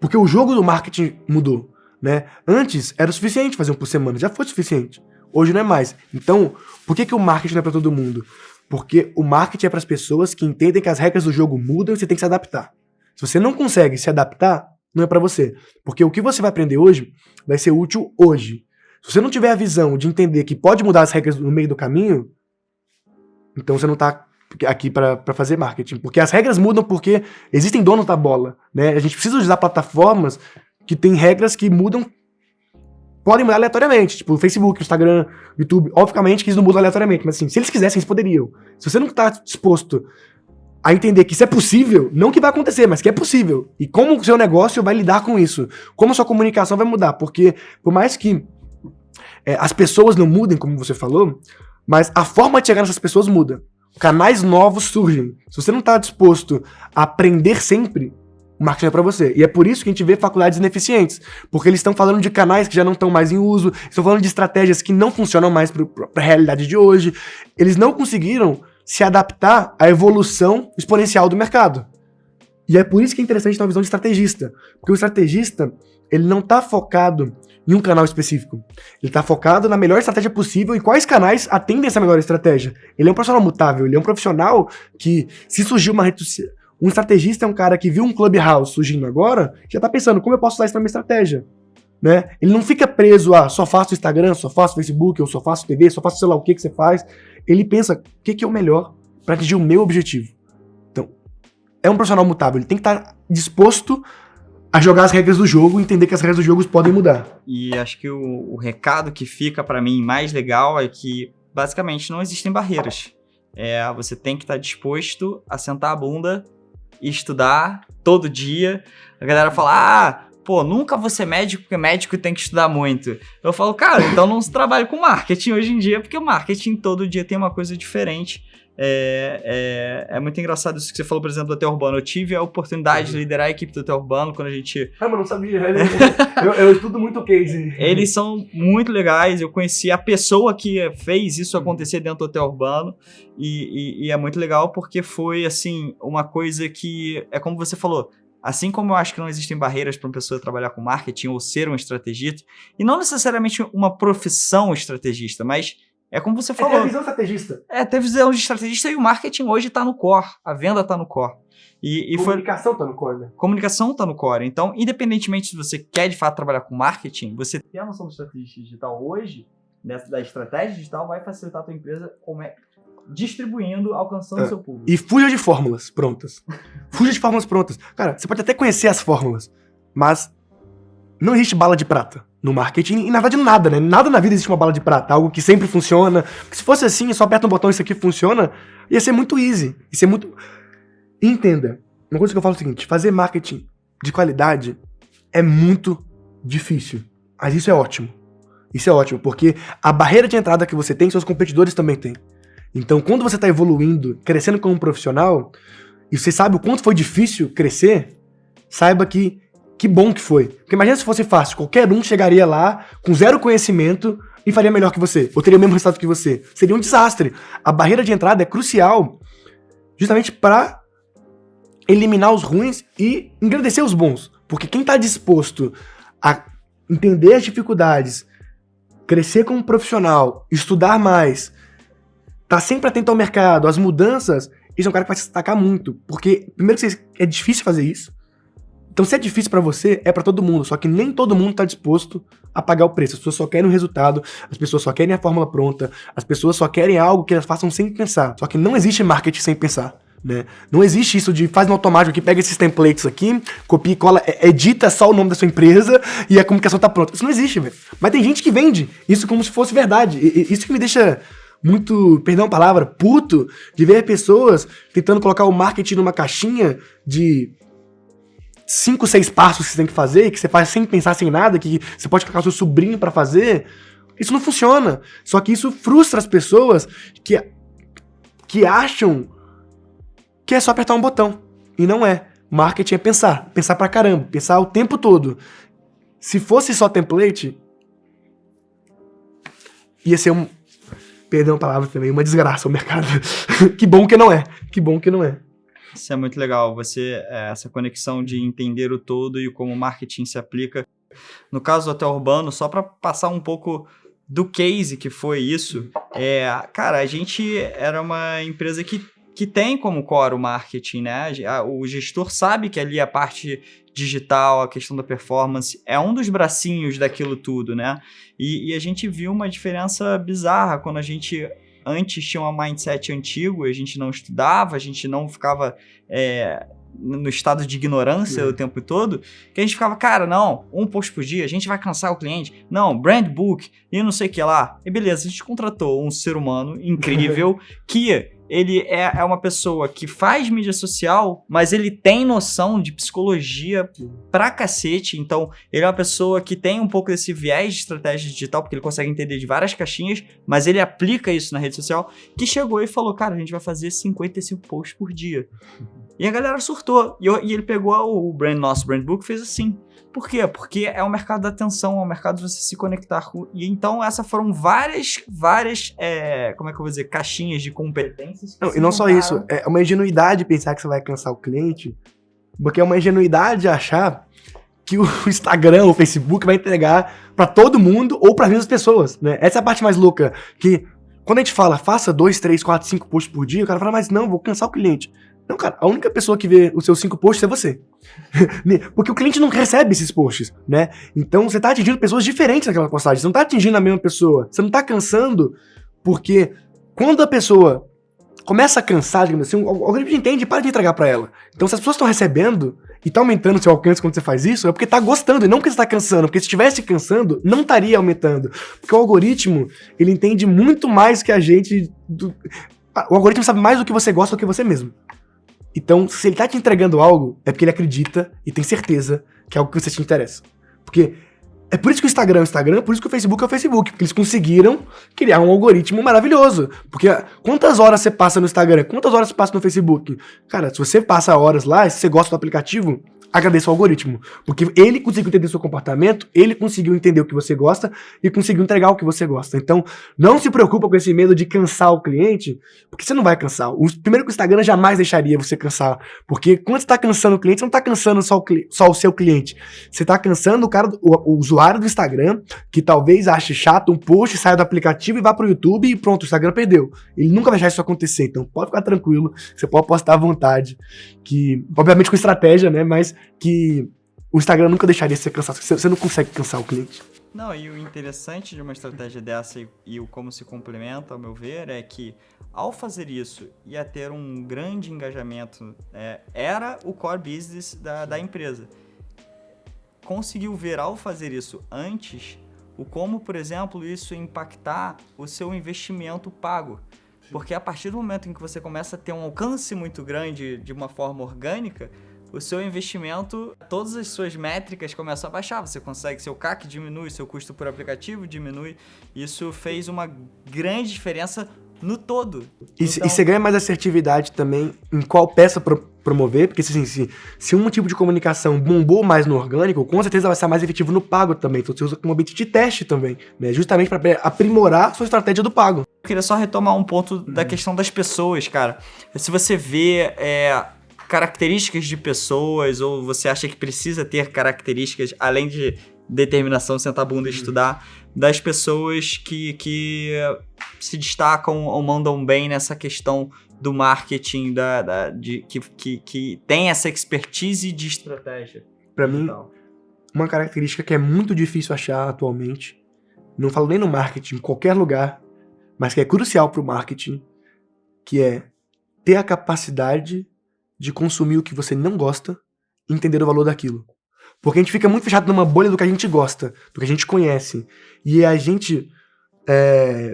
Porque o jogo do marketing mudou, né? Antes era o suficiente fazer um por semana. Já foi suficiente. Hoje não é mais. Então, por que o marketing não é pra todo mundo? Porque o marketing é para as pessoas que entendem que as regras do jogo mudam e você tem que se adaptar. Se você não consegue se adaptar, não é para você. Porque o que você vai aprender hoje vai ser útil hoje. Se você não tiver a visão de entender que pode mudar as regras no meio do caminho, então você não tá aqui para fazer marketing. Porque as regras mudam porque existem donos da bola, né? A gente precisa usar plataformas que têm regras que mudam, podem mudar aleatoriamente, tipo o Facebook, o Instagram, o YouTube. Obviamente que eles não mudam aleatoriamente, mas assim, se eles quisessem, eles poderiam. Se você não tá disposto a entender que isso é possível, não que vai acontecer, mas que é possível, e como o seu negócio vai lidar com isso, como a sua comunicação vai mudar, porque por mais que as pessoas não mudem, como você falou, mas a forma de chegar nessas pessoas muda. Canais novos surgem. Se você não tá disposto a aprender sempre, o marketing é pra você. E é por isso que a gente vê faculdades ineficientes. Porque eles estão falando de canais que já não estão mais em uso, estão falando de estratégias que não funcionam mais pra realidade de hoje. Eles não conseguiram se adaptar à evolução exponencial do mercado. E é por isso que é interessante ter uma visão de estrategista. Porque o estrategista, ele não tá focado em um canal específico. Ele tá focado na melhor estratégia possível e quais canais atendem essa melhor estratégia. Ele é um profissional mutável, ele é um profissional que, se surgir uma rede social... Um estrategista é um cara que viu um Clubhouse surgindo agora, já tá pensando, como eu posso usar isso na minha estratégia? Né? Ele não fica preso a só faço Instagram, só faço Facebook, ou só faço TV, só faço sei lá o que você faz. Ele pensa, o que é o melhor para atingir o meu objetivo? Então, é um profissional mutável, ele tem que estar disposto a jogar as regras do jogo e entender que as regras do jogo podem mudar.
E acho que o recado que fica para mim mais legal é que, basicamente, não existem barreiras. Você tem que estar disposto a sentar a bunda e estudar todo dia. A galera fala, pô, nunca vou ser médico, porque médico tem que estudar muito. Eu falo, cara, então não se trabalha com marketing hoje em dia, porque o marketing todo dia tem uma coisa diferente. É muito engraçado isso que você falou, por exemplo, do Hotel Urbano. Eu tive a oportunidade de liderar a equipe do Hotel Urbano quando a gente...
Ah, mas não sabia. Eu estudo muito o case.
Eles são muito legais. Eu conheci a pessoa que fez isso acontecer dentro do Hotel Urbano e é muito legal porque foi, assim, uma coisa que... É como você falou, assim como eu acho que não existem barreiras para uma pessoa trabalhar com marketing ou ser um estrategista, e não necessariamente uma profissão estrategista, mas... É como você falou.
É ter visão estrategista.
Ter visão de estrategista e o marketing hoje tá no core. A venda tá no core.
Comunicação tá no core, né?
Comunicação tá no core. Então, independentemente se você quer de fato trabalhar com marketing, você ter a noção de estratégia digital hoje, da estratégia digital, vai facilitar a tua empresa distribuindo, alcançando o seu público.
E fuja de fórmulas prontas. Fuja de fórmulas prontas. Cara, você pode até conhecer as fórmulas, mas não existe bala de prata no marketing, e na verdade nada, né? Nada na vida existe uma bala de prata, algo que sempre funciona. Porque se fosse assim, só aperta um botão e isso aqui funciona, ia ser muito easy. Ia ser muito... Entenda, uma coisa que eu falo é o seguinte, fazer marketing de qualidade é muito difícil. Mas isso é ótimo. Isso é ótimo, porque a barreira de entrada que você tem, seus competidores também têm. Então, quando você está evoluindo, crescendo como profissional, e você sabe o quanto foi difícil crescer, saiba que bom que foi. Porque imagina se fosse fácil, qualquer um chegaria lá com zero conhecimento e faria melhor que você, ou teria o mesmo resultado que você. Seria um desastre. A barreira de entrada é crucial justamente para eliminar os ruins e engrandecer os bons. Porque quem está disposto a entender as dificuldades, crescer como profissional, estudar mais, tá sempre atento ao mercado, às mudanças, esse é um cara que vai se destacar muito. Porque, primeiro que é difícil fazer isso. Então, se é difícil pra você, é pra todo mundo. Só que nem todo mundo tá disposto a pagar o preço. As pessoas só querem o resultado, as pessoas só querem a fórmula pronta, as pessoas só querem algo que elas façam sem pensar. Só que não existe marketing sem pensar, né? Não existe isso de faz no automático aqui, pega esses templates aqui, copia e cola, edita só o nome da sua empresa e a comunicação tá pronta. Isso não existe, velho. Mas tem gente que vende isso como se fosse verdade. Isso que me deixa muito, perdão a palavra, puto, de ver pessoas tentando colocar o marketing numa caixinha de 5, 6 passos que você tem que fazer, que você faz sem pensar, sem nada, que você pode colocar o seu sobrinho pra fazer. Isso não funciona. Só que isso frustra as pessoas que acham que é só apertar um botão. E não é. Marketing é pensar. Pensar pra caramba. Pensar o tempo todo. Se fosse só template, ia ser perdão a palavra também, uma desgraça o mercado. Que bom que não é. Que bom que não é.
Isso é muito legal, essa conexão de entender o todo e como o marketing se aplica. No caso do Hotel Urbano, só para passar um pouco do case que foi isso, cara, a gente era uma empresa que tem como core o marketing, né? O gestor sabe que ali a parte digital, a questão da performance, é um dos bracinhos daquilo tudo, né? E a gente viu uma diferença bizarra quando a gente... Antes tinha um mindset antigo, a gente não estudava, a gente não ficava no estado de ignorância o tempo todo, que a gente ficava, cara, não, um post por dia, a gente vai cansar o cliente, não, brand book, e não sei o que lá. E beleza, a gente contratou um ser humano incrível que ele é uma pessoa que faz mídia social, mas ele tem noção de psicologia pra cacete. Então, ele é uma pessoa que tem um pouco desse viés de estratégia digital, porque ele consegue entender de várias caixinhas, mas ele aplica isso na rede social, que chegou e falou, cara, a gente vai fazer 55 posts por dia. E a galera surtou. E ele pegou nosso brand book e fez assim. Por quê? Porque é o mercado da atenção, é o mercado de você se conectar com... E então, essas foram várias como é que eu vou dizer, caixinhas de competências.
Não, e não só isso, é uma ingenuidade pensar que você vai cansar o cliente, porque é uma ingenuidade achar que o Instagram, o Facebook vai entregar pra todo mundo ou pras mesmas pessoas, né? Essa é a parte mais louca, que quando a gente fala, faça 2, 3, 4, 5 posts por dia, o cara fala, mas não, vou cansar o cliente. Não, cara, a única pessoa que vê os seus 5 posts é você. Porque o cliente não recebe esses posts, né? Então você tá atingindo pessoas diferentes naquela postagem. Você não tá atingindo a mesma pessoa. Você não tá cansando, porque quando a pessoa começa a cansar, digamos assim, o algoritmo entende e para de entregar pra ela. Então se as pessoas estão recebendo e tá aumentando o seu alcance quando você faz isso, é porque tá gostando e não porque você tá cansando. Porque se estivesse cansando, não estaria aumentando. Porque o algoritmo, ele entende muito mais que a gente... O algoritmo sabe mais do que você gosta do que você mesmo. Então, se ele tá te entregando algo, é porque ele acredita e tem certeza que é algo que você te interessa. Porque é por isso que o Instagram é o Instagram, por isso que o Facebook é o Facebook, porque eles conseguiram criar um algoritmo maravilhoso. Porque quantas horas você passa no Instagram? Quantas horas você passa no Facebook? Cara, se você passa horas lá, se você gosta do aplicativo, agradeça o algoritmo. Porque ele conseguiu entender seu comportamento, ele conseguiu entender o que você gosta e conseguiu entregar o que você gosta. Então, não se preocupa com esse medo de cansar o cliente, porque você não vai cansar. Primeiro que o Instagram jamais deixaria você cansar. Porque quando você está cansando o cliente, você não está cansando só o seu cliente. Você está cansando o usuário do Instagram, que talvez ache chato um post, saia do aplicativo e vá pro YouTube e pronto, o Instagram perdeu. Ele nunca vai deixar isso acontecer. Então, pode ficar tranquilo, você pode postar à vontade. Que, obviamente com estratégia, né? Mas que o Instagram nunca deixaria você cansar. Você não consegue cansar o cliente.
Não, e o interessante de uma estratégia dessa e o como se complementa, ao meu ver, é que ao fazer isso ia ter um grande engajamento, era o core business da empresa. Conseguiu ver ao fazer isso antes, o como, por exemplo, isso impactar o seu investimento pago. Porque a partir do momento em que você começa a ter um alcance muito grande de uma forma orgânica, o seu investimento, todas as suas métricas começam a baixar. Você consegue, seu CAC diminui, seu custo por aplicativo diminui. Isso fez uma grande diferença no todo.
E você ganha mais assertividade também em qual peça promover, porque assim, se um tipo de comunicação bombou mais no orgânico, com certeza vai ser mais efetivo no pago também. Então você usa como ambiente de teste também, né? Justamente para aprimorar a sua estratégia do pago.
Eu queria só retomar um ponto da questão das pessoas, cara. Se você vê características de pessoas, ou você acha que precisa ter características, além de determinação, sentar a bunda e estudar, das pessoas que se destacam ou mandam bem nessa questão do marketing, que tem essa expertise de estratégia.
Para mim, uma característica que é muito difícil achar atualmente, não falo nem no marketing, em qualquer lugar, mas que é crucial para o marketing, que é ter a capacidade de consumir o que você não gosta e entender o valor daquilo. Porque a gente fica muito fechado numa bolha do que a gente gosta, do que a gente conhece. E a gente...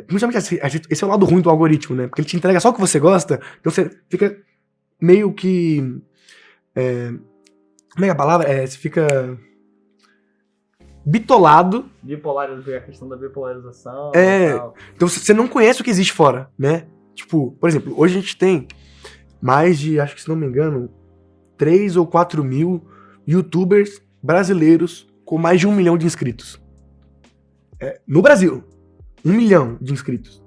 principalmente esse é o lado ruim do algoritmo, né? Porque ele te entrega só o que você gosta, então você fica meio que... como é a palavra? Você fica... bitolado.
A questão da bipolarização.
Então você não conhece o que existe fora, né? Tipo, por exemplo, hoje a gente tem mais de, acho que se não me engano, 3 ou 4 mil youtubers brasileiros com mais de 1 milhão de inscritos. No Brasil, 1 milhão de inscritos.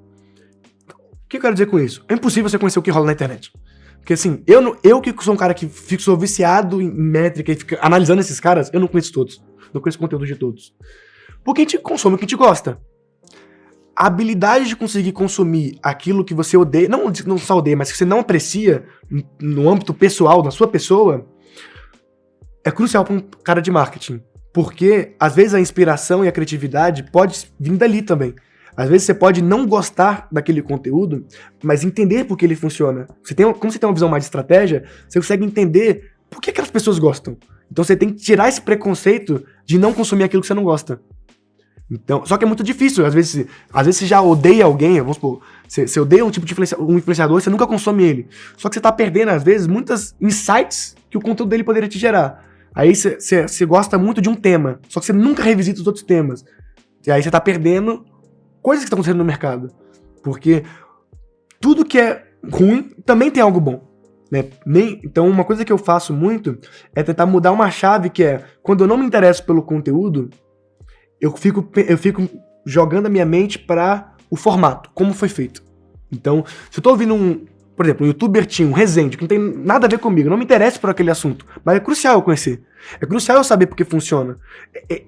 O que eu quero dizer com isso? É impossível você conhecer o que rola na internet. Porque assim, eu que sou um cara que sou viciado em métrica e fica analisando esses caras, eu não conheço todos. Não conheço o conteúdo de todos. Porque a gente consome o que a gente gosta. A habilidade de conseguir consumir aquilo que você odeia, não só odeia, mas que você não aprecia no âmbito pessoal, da sua pessoa, é crucial para um cara de marketing. Porque, às vezes, a inspiração e a criatividade pode vir dali também. Às vezes você pode não gostar daquele conteúdo, mas entender por que ele funciona. Como você tem uma visão mais de estratégia, você consegue entender por que aquelas pessoas gostam. Então você tem que tirar esse preconceito de não consumir aquilo que você não gosta. Então, só que é muito difícil. Às vezes você já odeia alguém, vamos supor, você odeia um tipo de influenciador, você nunca consome ele. Só que você tá perdendo, às vezes, muitas insights que o conteúdo dele poderia te gerar. Aí você gosta muito de um tema, só que você nunca revisita os outros temas. E aí você tá perdendo coisas que estão acontecendo no mercado. Porque tudo que é ruim também tem algo bom. Né? Então, uma coisa que eu faço muito é tentar mudar uma chave que é, quando eu não me interesso pelo conteúdo, eu fico jogando a minha mente para o formato, como foi feito. Então, se eu tô ouvindo por exemplo, um youtuber tinha um Rezende, que não tem nada a ver comigo, não me interessa por aquele assunto, mas é crucial eu conhecer. É crucial eu saber por que funciona.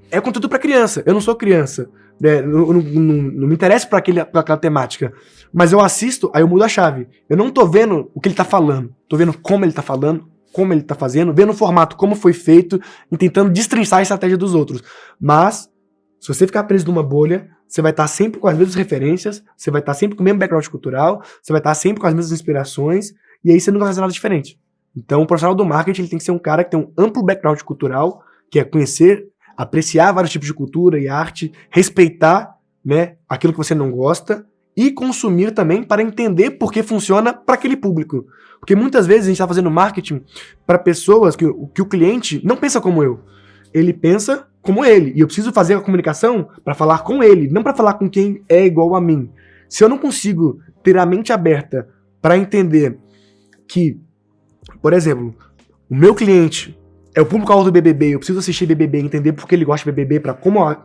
É conteúdo para criança, eu não sou criança, né? Não me interessa por aquela temática, mas eu assisto, aí eu mudo a chave. Eu não tô vendo o que ele tá falando, tô vendo como ele tá falando, como ele tá fazendo, vendo o formato, como foi feito, e tentando destrinçar a estratégia dos outros. Mas, se você ficar preso numa bolha, você vai estar sempre com as mesmas referências, você vai estar sempre com o mesmo background cultural, você vai estar sempre com as mesmas inspirações, e aí você nunca vai fazer nada diferente. Então, o profissional do marketing ele tem que ser um cara que tem um amplo background cultural, que é conhecer, apreciar vários tipos de cultura e arte, respeitar, né, aquilo que você não gosta, e consumir também para entender por que funciona para aquele público. Porque muitas vezes a gente está fazendo marketing para pessoas que o cliente não pensa como eu. Ele pensa como ele. E eu preciso fazer a comunicação para falar com ele, não para falar com quem é igual a mim. Se eu não consigo ter a mente aberta para entender que, por exemplo, o meu cliente é o público-alvo do BBB, eu preciso assistir BBB, entender por que ele gosta de BBB, para como eu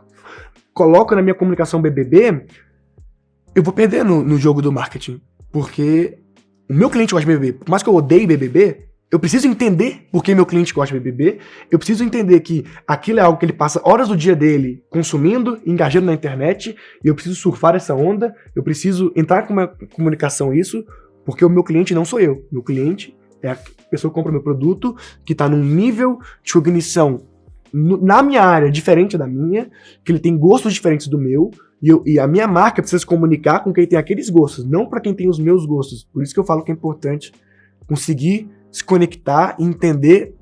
coloco na minha comunicação BBB, eu vou perder no jogo do marketing. Porque o meu cliente gosta de BBB. Por mais que eu odeie BBB, eu preciso entender por que meu cliente gosta de BBB. Eu preciso entender que aquilo é algo que ele passa horas do dia dele consumindo, engajando na internet. E eu preciso surfar essa onda. Eu preciso entrar com uma comunicação isso, porque o meu cliente não sou eu. Meu cliente é a pessoa que compra meu produto, que está num nível de cognição na minha área diferente da minha, que ele tem gostos diferentes do meu. E a minha marca precisa se comunicar com quem tem aqueles gostos, não para quem tem os meus gostos. Por isso que eu falo que é importante conseguir se conectar e entender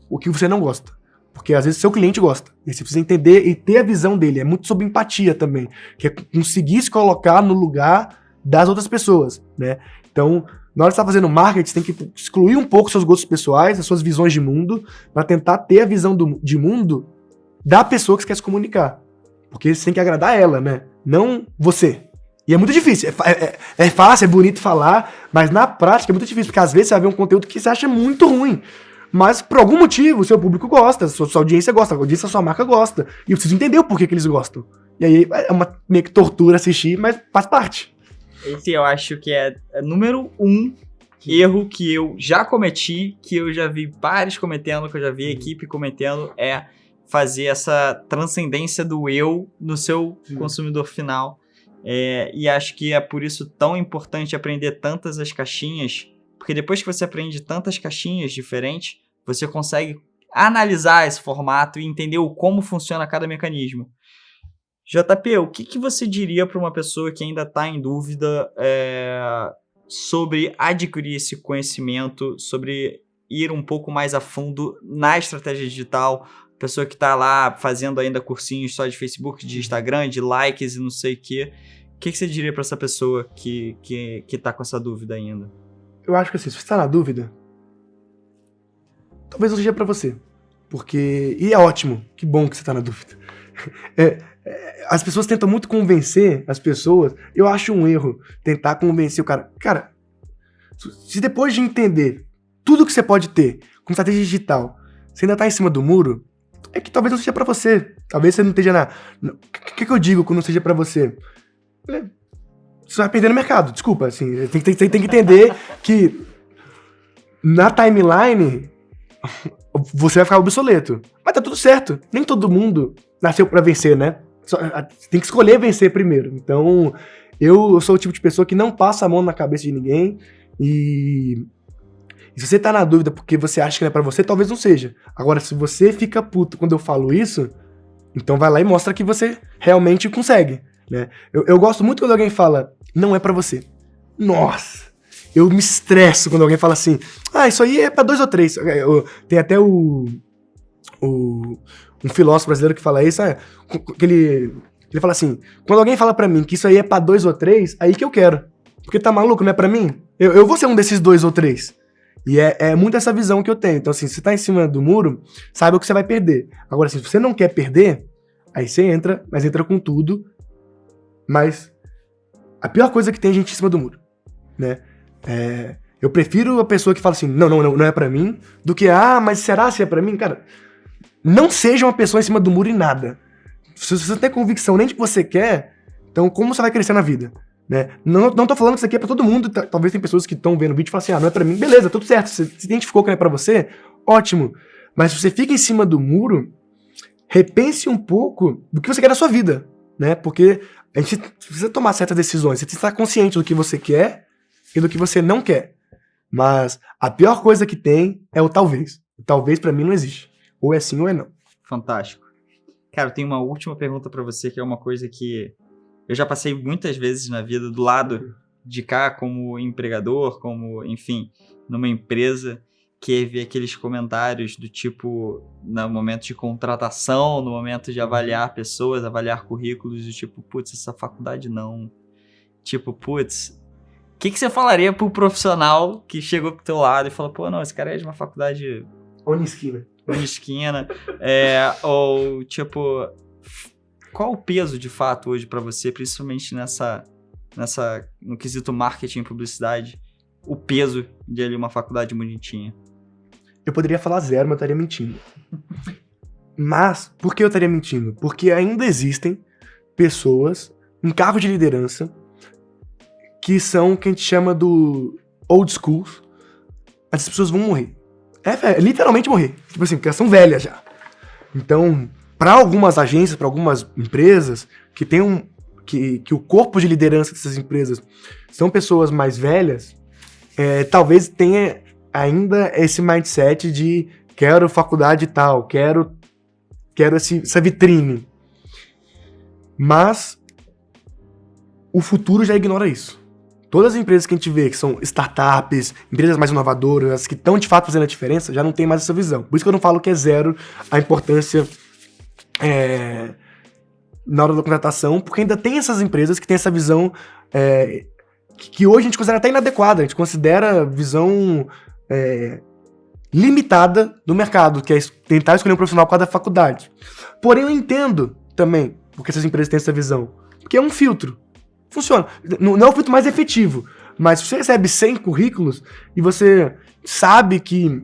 o que você não gosta. Porque às vezes seu cliente gosta. E você precisa entender e ter a visão dele. É muito sobre empatia também. Que é conseguir se colocar no lugar das outras pessoas, né? Então, na hora que você está fazendo marketing, você tem que excluir um pouco seus gostos pessoais, as suas visões de mundo, para tentar ter a visão de mundo da pessoa que você quer se comunicar. Porque você tem que agradar ela, né? Não você. E é muito difícil. É fácil, é bonito falar, mas na prática é muito difícil, porque às vezes você vai ver um conteúdo que você acha muito ruim. Mas por algum motivo, o seu público gosta, a sua audiência gosta, a audiência da sua marca gosta. E eu preciso entender o porquê que eles gostam. E aí é uma meio que tortura assistir, mas faz parte.
Esse eu acho que é número 1 erro que eu já cometi, que eu já vi vários cometendo, que eu já vi a equipe cometendo, é fazer essa transcendência do eu no seu consumidor final. E acho que é por isso tão importante aprender tantas as caixinhas, porque depois que você aprende tantas caixinhas diferentes, você consegue analisar esse formato e entender como funciona cada mecanismo. JP, o que você diria para uma pessoa que ainda está em dúvida sobre adquirir esse conhecimento, sobre ir um pouco mais a fundo na estratégia digital, pessoa que está lá fazendo ainda cursinhos só de Facebook, de Instagram, de likes e não sei o quê. O que você diria para essa pessoa que está com essa dúvida ainda?
Eu acho que assim, se você está na dúvida, talvez não seja para você. Porque... E é ótimo, que bom que você está na dúvida. As pessoas tentam muito convencer as pessoas. Eu acho um erro tentar convencer o cara. Cara, se depois de entender tudo que você pode ter com estratégia digital, você ainda tá em cima do muro, é que talvez não seja pra você. Talvez você não esteja na... O que eu digo quando não seja pra você? Você vai perder no mercado, desculpa. Assim, tem que entender que na timeline você vai ficar obsoleto. Mas tá tudo certo. Nem todo mundo nasceu pra vencer, né? Tem que escolher vencer primeiro. Então, eu sou o tipo de pessoa que não passa a mão na cabeça de ninguém. E se você tá na dúvida porque você acha que não é pra você, talvez não seja. Agora, se você fica puto quando eu falo isso, então vai lá e mostra que você realmente consegue, né? Eu gosto muito quando alguém fala, não é pra você. Nossa! Eu me estresso quando alguém fala assim, isso aí é pra 2 ou 3. Tem até um filósofo brasileiro que fala isso, ele fala assim, quando alguém fala pra mim que isso aí é pra 2 ou 3, aí que eu quero. Porque tá maluco, não é pra mim? Eu vou ser um desses 2 ou 3. E é muito essa visão que eu tenho. Então assim, se você tá em cima do muro, saiba que você vai perder. Agora, se você não quer perder, aí você entra, mas entra com tudo. Mas a pior coisa que tem é gente em cima do muro, né? Eu prefiro a pessoa que fala assim, não é pra mim, do que, mas será se é pra mim? Cara, não seja uma pessoa em cima do muro em nada. Se você não tem convicção nem de que você quer, então como você vai crescer na vida? Né? Não tô falando que isso aqui é pra todo mundo, talvez tem pessoas que estão vendo o vídeo e falam assim, não é pra mim, beleza, tudo certo, você se identificou que não é pra você, ótimo. Mas se você fica em cima do muro, repense um pouco do que você quer da sua vida, né? Porque a gente precisa tomar certas decisões, você precisa estar consciente do que você quer e do que você não quer. Mas a pior coisa que tem é o talvez. O talvez pra mim não existe. Ou é sim ou é não.
Fantástico. Cara, eu tenho uma última pergunta pra você, que é uma coisa que eu já passei muitas vezes na vida do lado de cá, como empregador, como, enfim, numa empresa, que é ver aqueles comentários do tipo, no momento de contratação, no momento de avaliar pessoas, avaliar currículos, do tipo, putz, essa faculdade não. Tipo, putz, o que você falaria pro profissional que chegou pro teu lado e falou, pô, não, esse cara é de uma faculdade
Unisquina.
esquina, ou tipo, qual o peso de fato hoje pra você, principalmente no quesito marketing e publicidade, o peso de ali uma faculdade bonitinha?
Eu poderia falar 0, mas eu estaria mentindo. Mas, por que eu estaria mentindo? Porque ainda existem pessoas em cargo de liderança que são o que a gente chama do old schools. Essas pessoas vão morrer. Literalmente morrer. Tipo assim, porque elas são velhas já. Então, para algumas agências, para algumas empresas que tem que o corpo de liderança dessas empresas são pessoas mais velhas, talvez tenha ainda esse mindset de quero faculdade e tal, quero essa vitrine. Mas o futuro já ignora isso. Todas as empresas que a gente vê, que são startups, empresas mais inovadoras, as que estão de fato fazendo a diferença, já não tem mais essa visão. Por isso que eu não falo que é 0 a importância na hora da contratação, porque ainda tem essas empresas que têm essa visão que hoje a gente considera até inadequada, a gente considera a visão limitada do mercado, que é tentar escolher um profissional por causa da faculdade. Porém, eu entendo também porque essas empresas têm essa visão, porque é um filtro. Funciona. Não é o filtro mais efetivo, mas se você recebe 100 currículos e você sabe que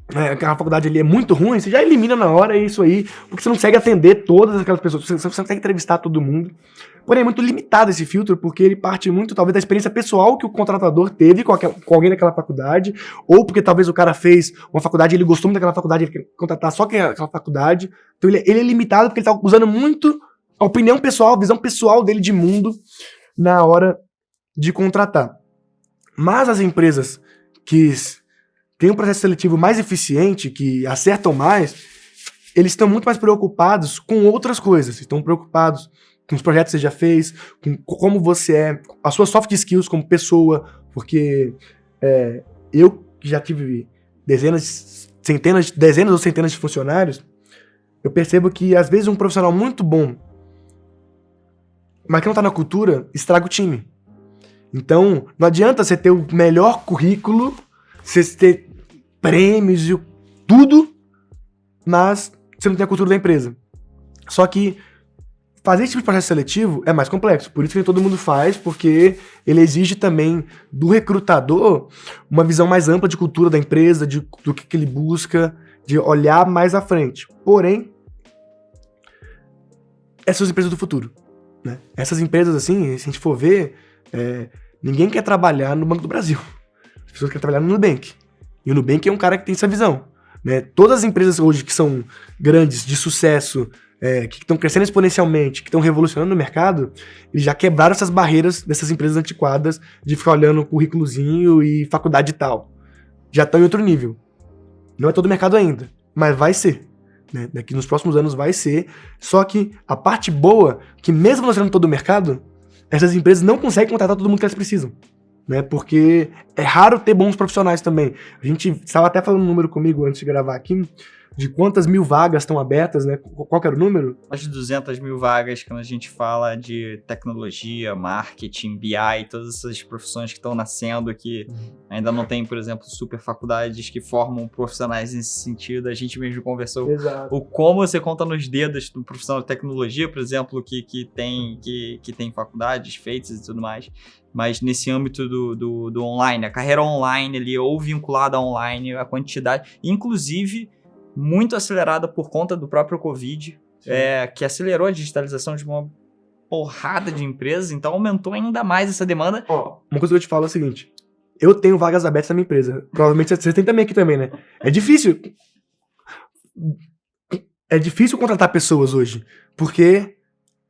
aquela faculdade ali é muito ruim, você já elimina na hora isso aí, porque você não consegue atender todas aquelas pessoas, você não consegue entrevistar todo mundo. Porém, é muito limitado esse filtro, porque ele parte muito, talvez, da experiência pessoal que o contratador teve com alguém daquela faculdade, ou porque talvez o cara fez uma faculdade, ele gostou muito daquela faculdade, ele quer contratar só aquela faculdade. Então ele é limitado porque ele tá usando muito a opinião pessoal, a visão pessoal dele de mundo na hora de contratar. Mas as empresas que têm um processo seletivo mais eficiente, que acertam mais, eles estão muito mais preocupados com outras coisas. Estão preocupados com os projetos que você já fez, com como você é, as suas soft skills como pessoa, porque eu que já tive dezenas ou centenas de funcionários, eu percebo que às vezes um profissional muito bom, mas que não tá na cultura, estraga o time. Então, não adianta você ter o melhor currículo, você ter prêmios e tudo, mas você não tem a cultura da empresa. Só que fazer esse tipo de processo seletivo é mais complexo. Por isso que nem todo mundo faz, porque ele exige também do recrutador uma visão mais ampla de cultura da empresa, do que ele busca, de olhar mais à frente. Porém, essas são as empresas do futuro. Né? Essas empresas, assim, se a gente for ver, ninguém quer trabalhar no Banco do Brasil. As pessoas querem trabalhar no Nubank. E o Nubank é um cara que tem essa visão. Né? Todas as empresas hoje que são grandes, de sucesso, que estão crescendo exponencialmente, que estão revolucionando o mercado, eles já quebraram essas barreiras dessas empresas antiquadas de ficar olhando currículozinho e faculdade e tal. Já estão em outro nível. Não é todo o mercado ainda, mas vai ser. Né? Daqui nos próximos anos vai ser. Só que a parte boa, que mesmo não sendo todo o mercado, essas empresas não conseguem contratar todo mundo que elas precisam. Né? Porque é raro ter bons profissionais também. A gente estava até falando um número comigo antes de gravar aqui, de quantas mil vagas estão abertas, né? Qual que era o número?
Mais de 200 mil vagas quando a gente fala de tecnologia, marketing, BI, todas essas profissões que estão nascendo, que ainda não tem, por exemplo, super faculdades que formam profissionais nesse sentido. A gente mesmo conversou o como você conta nos dedos do profissional de tecnologia, por exemplo, que tem faculdades feitas e tudo mais. Mas nesse âmbito do online, a carreira online ali, ou vinculada a online, a quantidade, inclusive muito acelerada por conta do próprio Covid, que acelerou a digitalização de uma porrada de empresas, então aumentou ainda mais essa demanda.
Uma coisa que eu te falo é o seguinte, eu tenho vagas abertas na minha empresa, provavelmente você tem também aqui também, né? É difícil contratar pessoas hoje, porque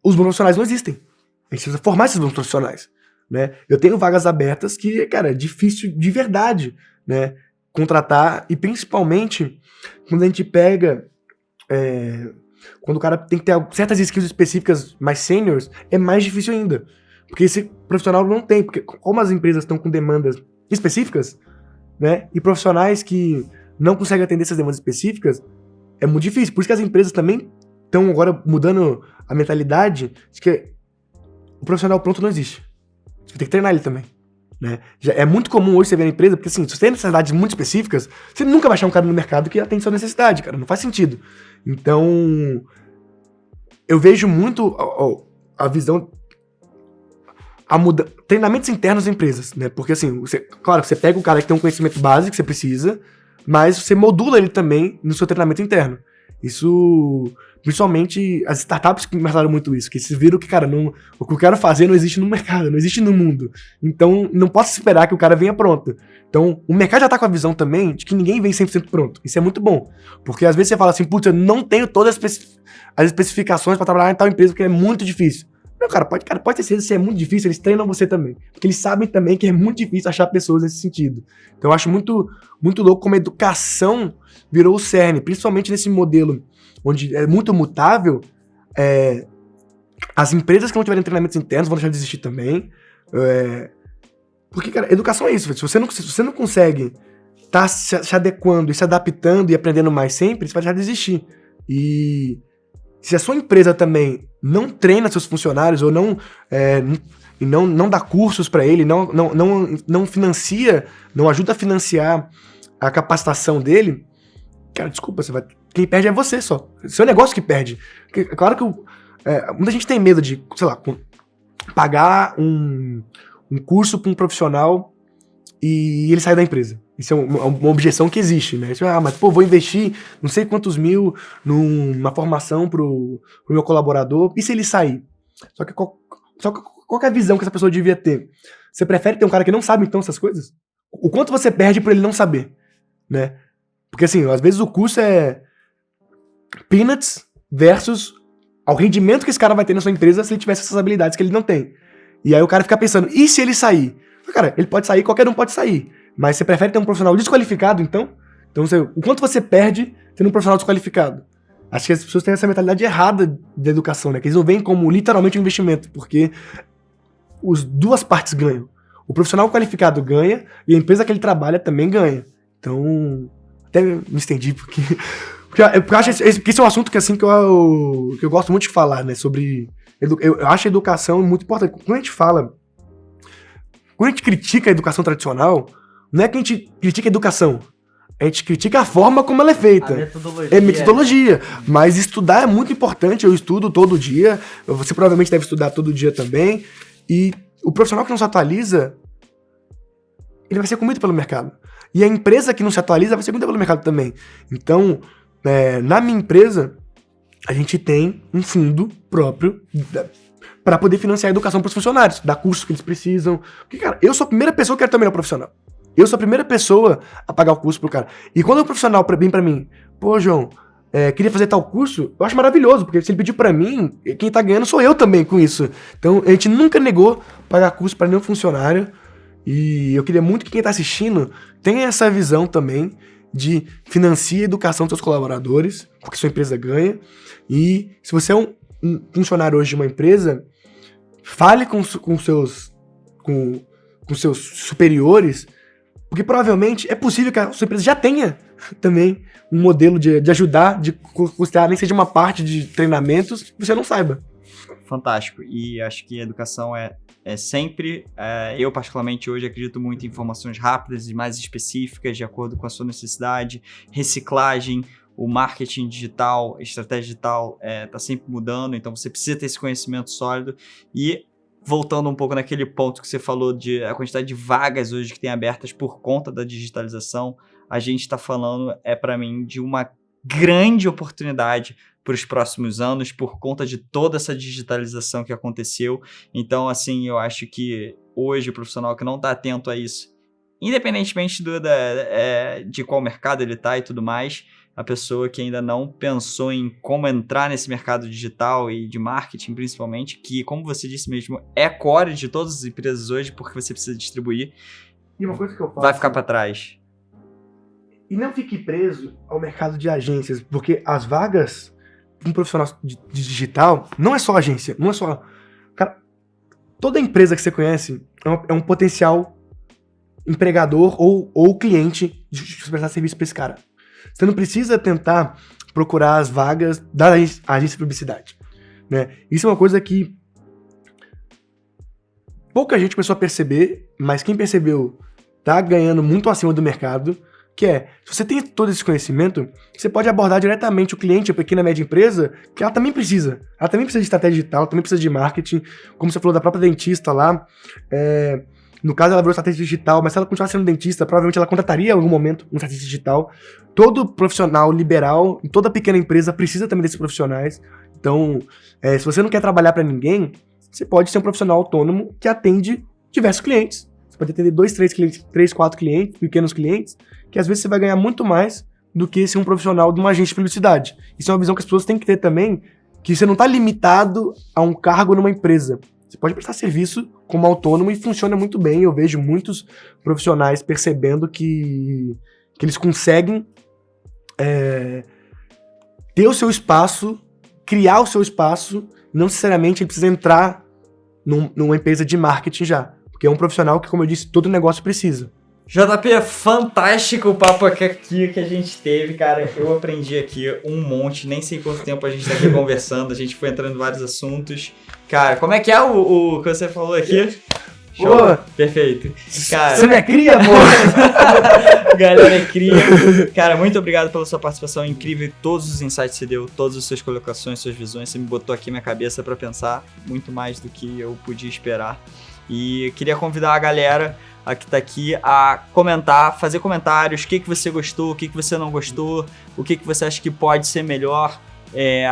os bons profissionais não existem. A gente precisa formar esses bons profissionais, né? Eu tenho vagas abertas que, cara, é difícil de verdade, né? Contratar, e principalmente quando a gente pega quando o cara tem que ter certas skills específicas mais seniors, é mais difícil ainda, porque esse profissional não tem, porque como as empresas estão com demandas específicas, né, e profissionais que não conseguem atender essas demandas específicas, é muito difícil. Por isso que as empresas também estão agora mudando a mentalidade de que o profissional pronto não existe. Você vai ter que treinar ele também. Né? Já é muito comum hoje você ver na empresa, porque assim, se você tem necessidades muito específicas, você nunca vai achar um cara no mercado que atende sua necessidade, cara. Não faz sentido. Então, eu vejo muito a visão, treinamentos internos das empresas, né? Porque assim, claro, você pega o cara que tem um conhecimento básico que você precisa, mas você modula ele também no seu treinamento interno. Isso, principalmente as startups que começaram muito isso, que vocês viram que, cara, o que eu quero fazer não existe no mercado, não existe no mundo. Então, não posso esperar que o cara venha pronto. Então, o mercado já tá com a visão também de que ninguém vem 100% pronto. Isso é muito bom. Porque às vezes você fala assim, putz, eu não tenho todas as especificações pra trabalhar em tal empresa porque é muito difícil. Não, cara, pode ter certeza que se é muito difícil, eles treinam você também. Porque eles sabem também que é muito difícil achar pessoas nesse sentido. Então eu acho muito, muito louco como a educação virou o cerne, principalmente nesse modelo onde é muito mutável. As empresas que não tiverem treinamentos internos vão deixar de existir também. Porque, cara, educação é isso. Se você não consegue estar se adequando e se adaptando e aprendendo mais sempre, você vai deixar de existir. E se a sua empresa também não treina seus funcionários ou não dá cursos para ele, não financia, não ajuda a financiar a capacitação dele, cara, desculpa, quem perde é você só. Seu negócio que perde. Porque, claro que muita gente tem medo de, sei lá, pagar um curso para um profissional e ele sair da empresa. Isso é uma objeção que existe, né? Mas, pô, vou investir não sei quantos mil numa formação pro meu colaborador, e se ele sair? Só que qual que é a visão que essa pessoa devia ter? Você prefere ter um cara que não sabe, então, essas coisas? O quanto você perde por ele não saber, né? Porque, assim, às vezes o custo é peanuts versus ao rendimento que esse cara vai ter na sua empresa se ele tivesse essas habilidades que ele não tem. E aí o cara fica pensando, e se ele sair? Cara, ele pode sair, qualquer um pode sair. Mas você prefere ter um profissional desqualificado, então? Então, o quanto você perde tendo um profissional desqualificado? Acho que as pessoas têm essa mentalidade errada da educação, né? Que eles não veem como literalmente um investimento, porque duas partes ganham. O profissional qualificado ganha e a empresa que ele trabalha também ganha. Então, até me estendi, porque eu acho que esse é um assunto que, assim, que eu gosto muito de falar, né? Sobre... Eu acho a educação muito importante. Quando a gente critica a educação tradicional, não é que a gente critica a educação, a gente critica a forma como ela é feita. É metodologia. Mas estudar é muito importante, eu estudo todo dia, você provavelmente deve estudar todo dia também, e o profissional que não se atualiza, ele vai ser comido pelo mercado. E a empresa que não se atualiza vai ser comida pelo mercado também. Então, na minha empresa, a gente tem um fundo próprio para poder financiar a educação para os funcionários, dar cursos que eles precisam. Porque, cara, eu sou a primeira pessoa que quer ter o melhor profissional. Eu sou a primeira pessoa a pagar o curso pro cara. E quando o profissional vem pra mim, pô, João, queria fazer tal curso, eu acho maravilhoso, porque se ele pedir pra mim, quem tá ganhando sou eu também com isso. Então, a gente nunca negou pagar curso pra nenhum funcionário. E eu queria muito que quem tá assistindo tenha essa visão também de financiar a educação dos seus colaboradores, porque sua empresa ganha. E se você é um funcionário hoje de uma empresa, fale com seus superiores, porque provavelmente é possível que a sua empresa já tenha também um modelo de ajudar, de custear, nem seja uma parte de treinamentos, que você não saiba.
Fantástico. E acho que a educação é sempre... eu, particularmente, hoje acredito muito em informações rápidas e mais específicas, de acordo com a sua necessidade, reciclagem, o marketing digital, a estratégia digital está sempre mudando, então você precisa ter esse conhecimento sólido. E voltando um pouco naquele ponto que você falou de a quantidade de vagas hoje que tem abertas por conta da digitalização, a gente está falando, para mim, de uma grande oportunidade para os próximos anos por conta de toda essa digitalização que aconteceu. Então, assim, eu acho que hoje o profissional que não está atento a isso, independentemente de qual mercado ele está e tudo mais, a pessoa que ainda não pensou em como entrar nesse mercado digital e de marketing, principalmente, que, como você disse mesmo, é core de todas as empresas hoje, porque você precisa distribuir,
e uma coisa que eu faço,
vai ficar para trás.
E não fique preso ao mercado de agências, porque as vagas de um profissional de digital não é só agência, não é só... Cara, toda empresa que você conhece é um potencial empregador ou cliente de prestar serviço para esse cara. Você não precisa tentar procurar as vagas da agência de publicidade, né? Isso é uma coisa que pouca gente começou a perceber, mas quem percebeu tá ganhando muito acima do mercado, que é, se você tem todo esse conhecimento, você pode abordar diretamente o cliente, a pequena e média empresa, que ela também precisa. Ela também precisa de estratégia digital, também precisa de marketing, como você falou da própria dentista lá, no caso ela virou estratégia digital, mas se ela continuar sendo dentista, provavelmente ela contrataria em algum momento um estratégia digital. Todo profissional liberal, toda pequena empresa precisa também desses profissionais. Então, se você não quer trabalhar para ninguém, você pode ser um profissional autônomo que atende diversos clientes. Você pode atender 2, 3 clientes, 3, 4 clientes, pequenos clientes, que às vezes você vai ganhar muito mais do que ser um profissional de uma agência de publicidade. Isso é uma visão que as pessoas têm que ter também, que você não está limitado a um cargo numa empresa. Você pode prestar serviço como autônomo e funciona muito bem. Eu vejo muitos profissionais percebendo que eles conseguem ter o seu espaço, criar o seu espaço, não necessariamente ele precisa entrar numa empresa de marketing já. Porque é um profissional que, como eu disse, todo negócio precisa.
JP, fantástico o papo aqui que a gente teve, cara. Eu aprendi aqui um monte, nem sei quanto tempo a gente tá aqui conversando, a gente foi entrando em vários assuntos. Cara, como é que é o que você falou aqui? Show.
Pô,
perfeito. Cara,
você me é cria, amor?
Galera é cria. Cara, muito obrigado pela sua participação incrível, todos os insights que você deu, todas as suas colocações, suas visões. Você me botou aqui minha cabeça pra pensar muito mais do que eu podia esperar. E queria convidar a galera que tá aqui a comentar, fazer comentários, o que você gostou, o que você não gostou, o que você acha que pode ser melhor.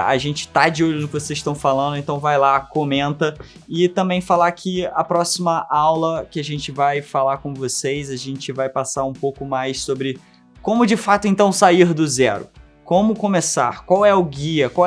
A gente tá de olho no que vocês estão falando, então vai lá, comenta. E também falar que a próxima aula que a gente vai falar com vocês, a gente vai passar um pouco mais sobre como de fato então sair do zero. Como começar, qual é o guia, qual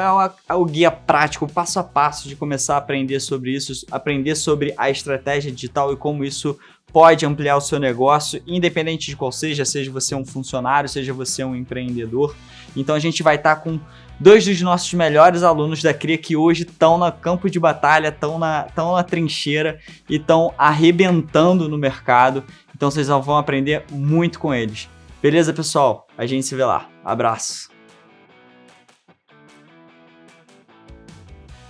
é o guia prático, passo a passo de começar a aprender sobre isso, aprender sobre a estratégia digital e como isso pode ampliar o seu negócio, independente de qual seja você um funcionário, seja você um empreendedor. Então a gente vai estar com 2 dos nossos melhores alunos da CRIA que hoje estão no campo de batalha, estão na trincheira e estão arrebentando no mercado. Então vocês vão aprender muito com eles. Beleza, pessoal? A gente se vê lá. Abraço!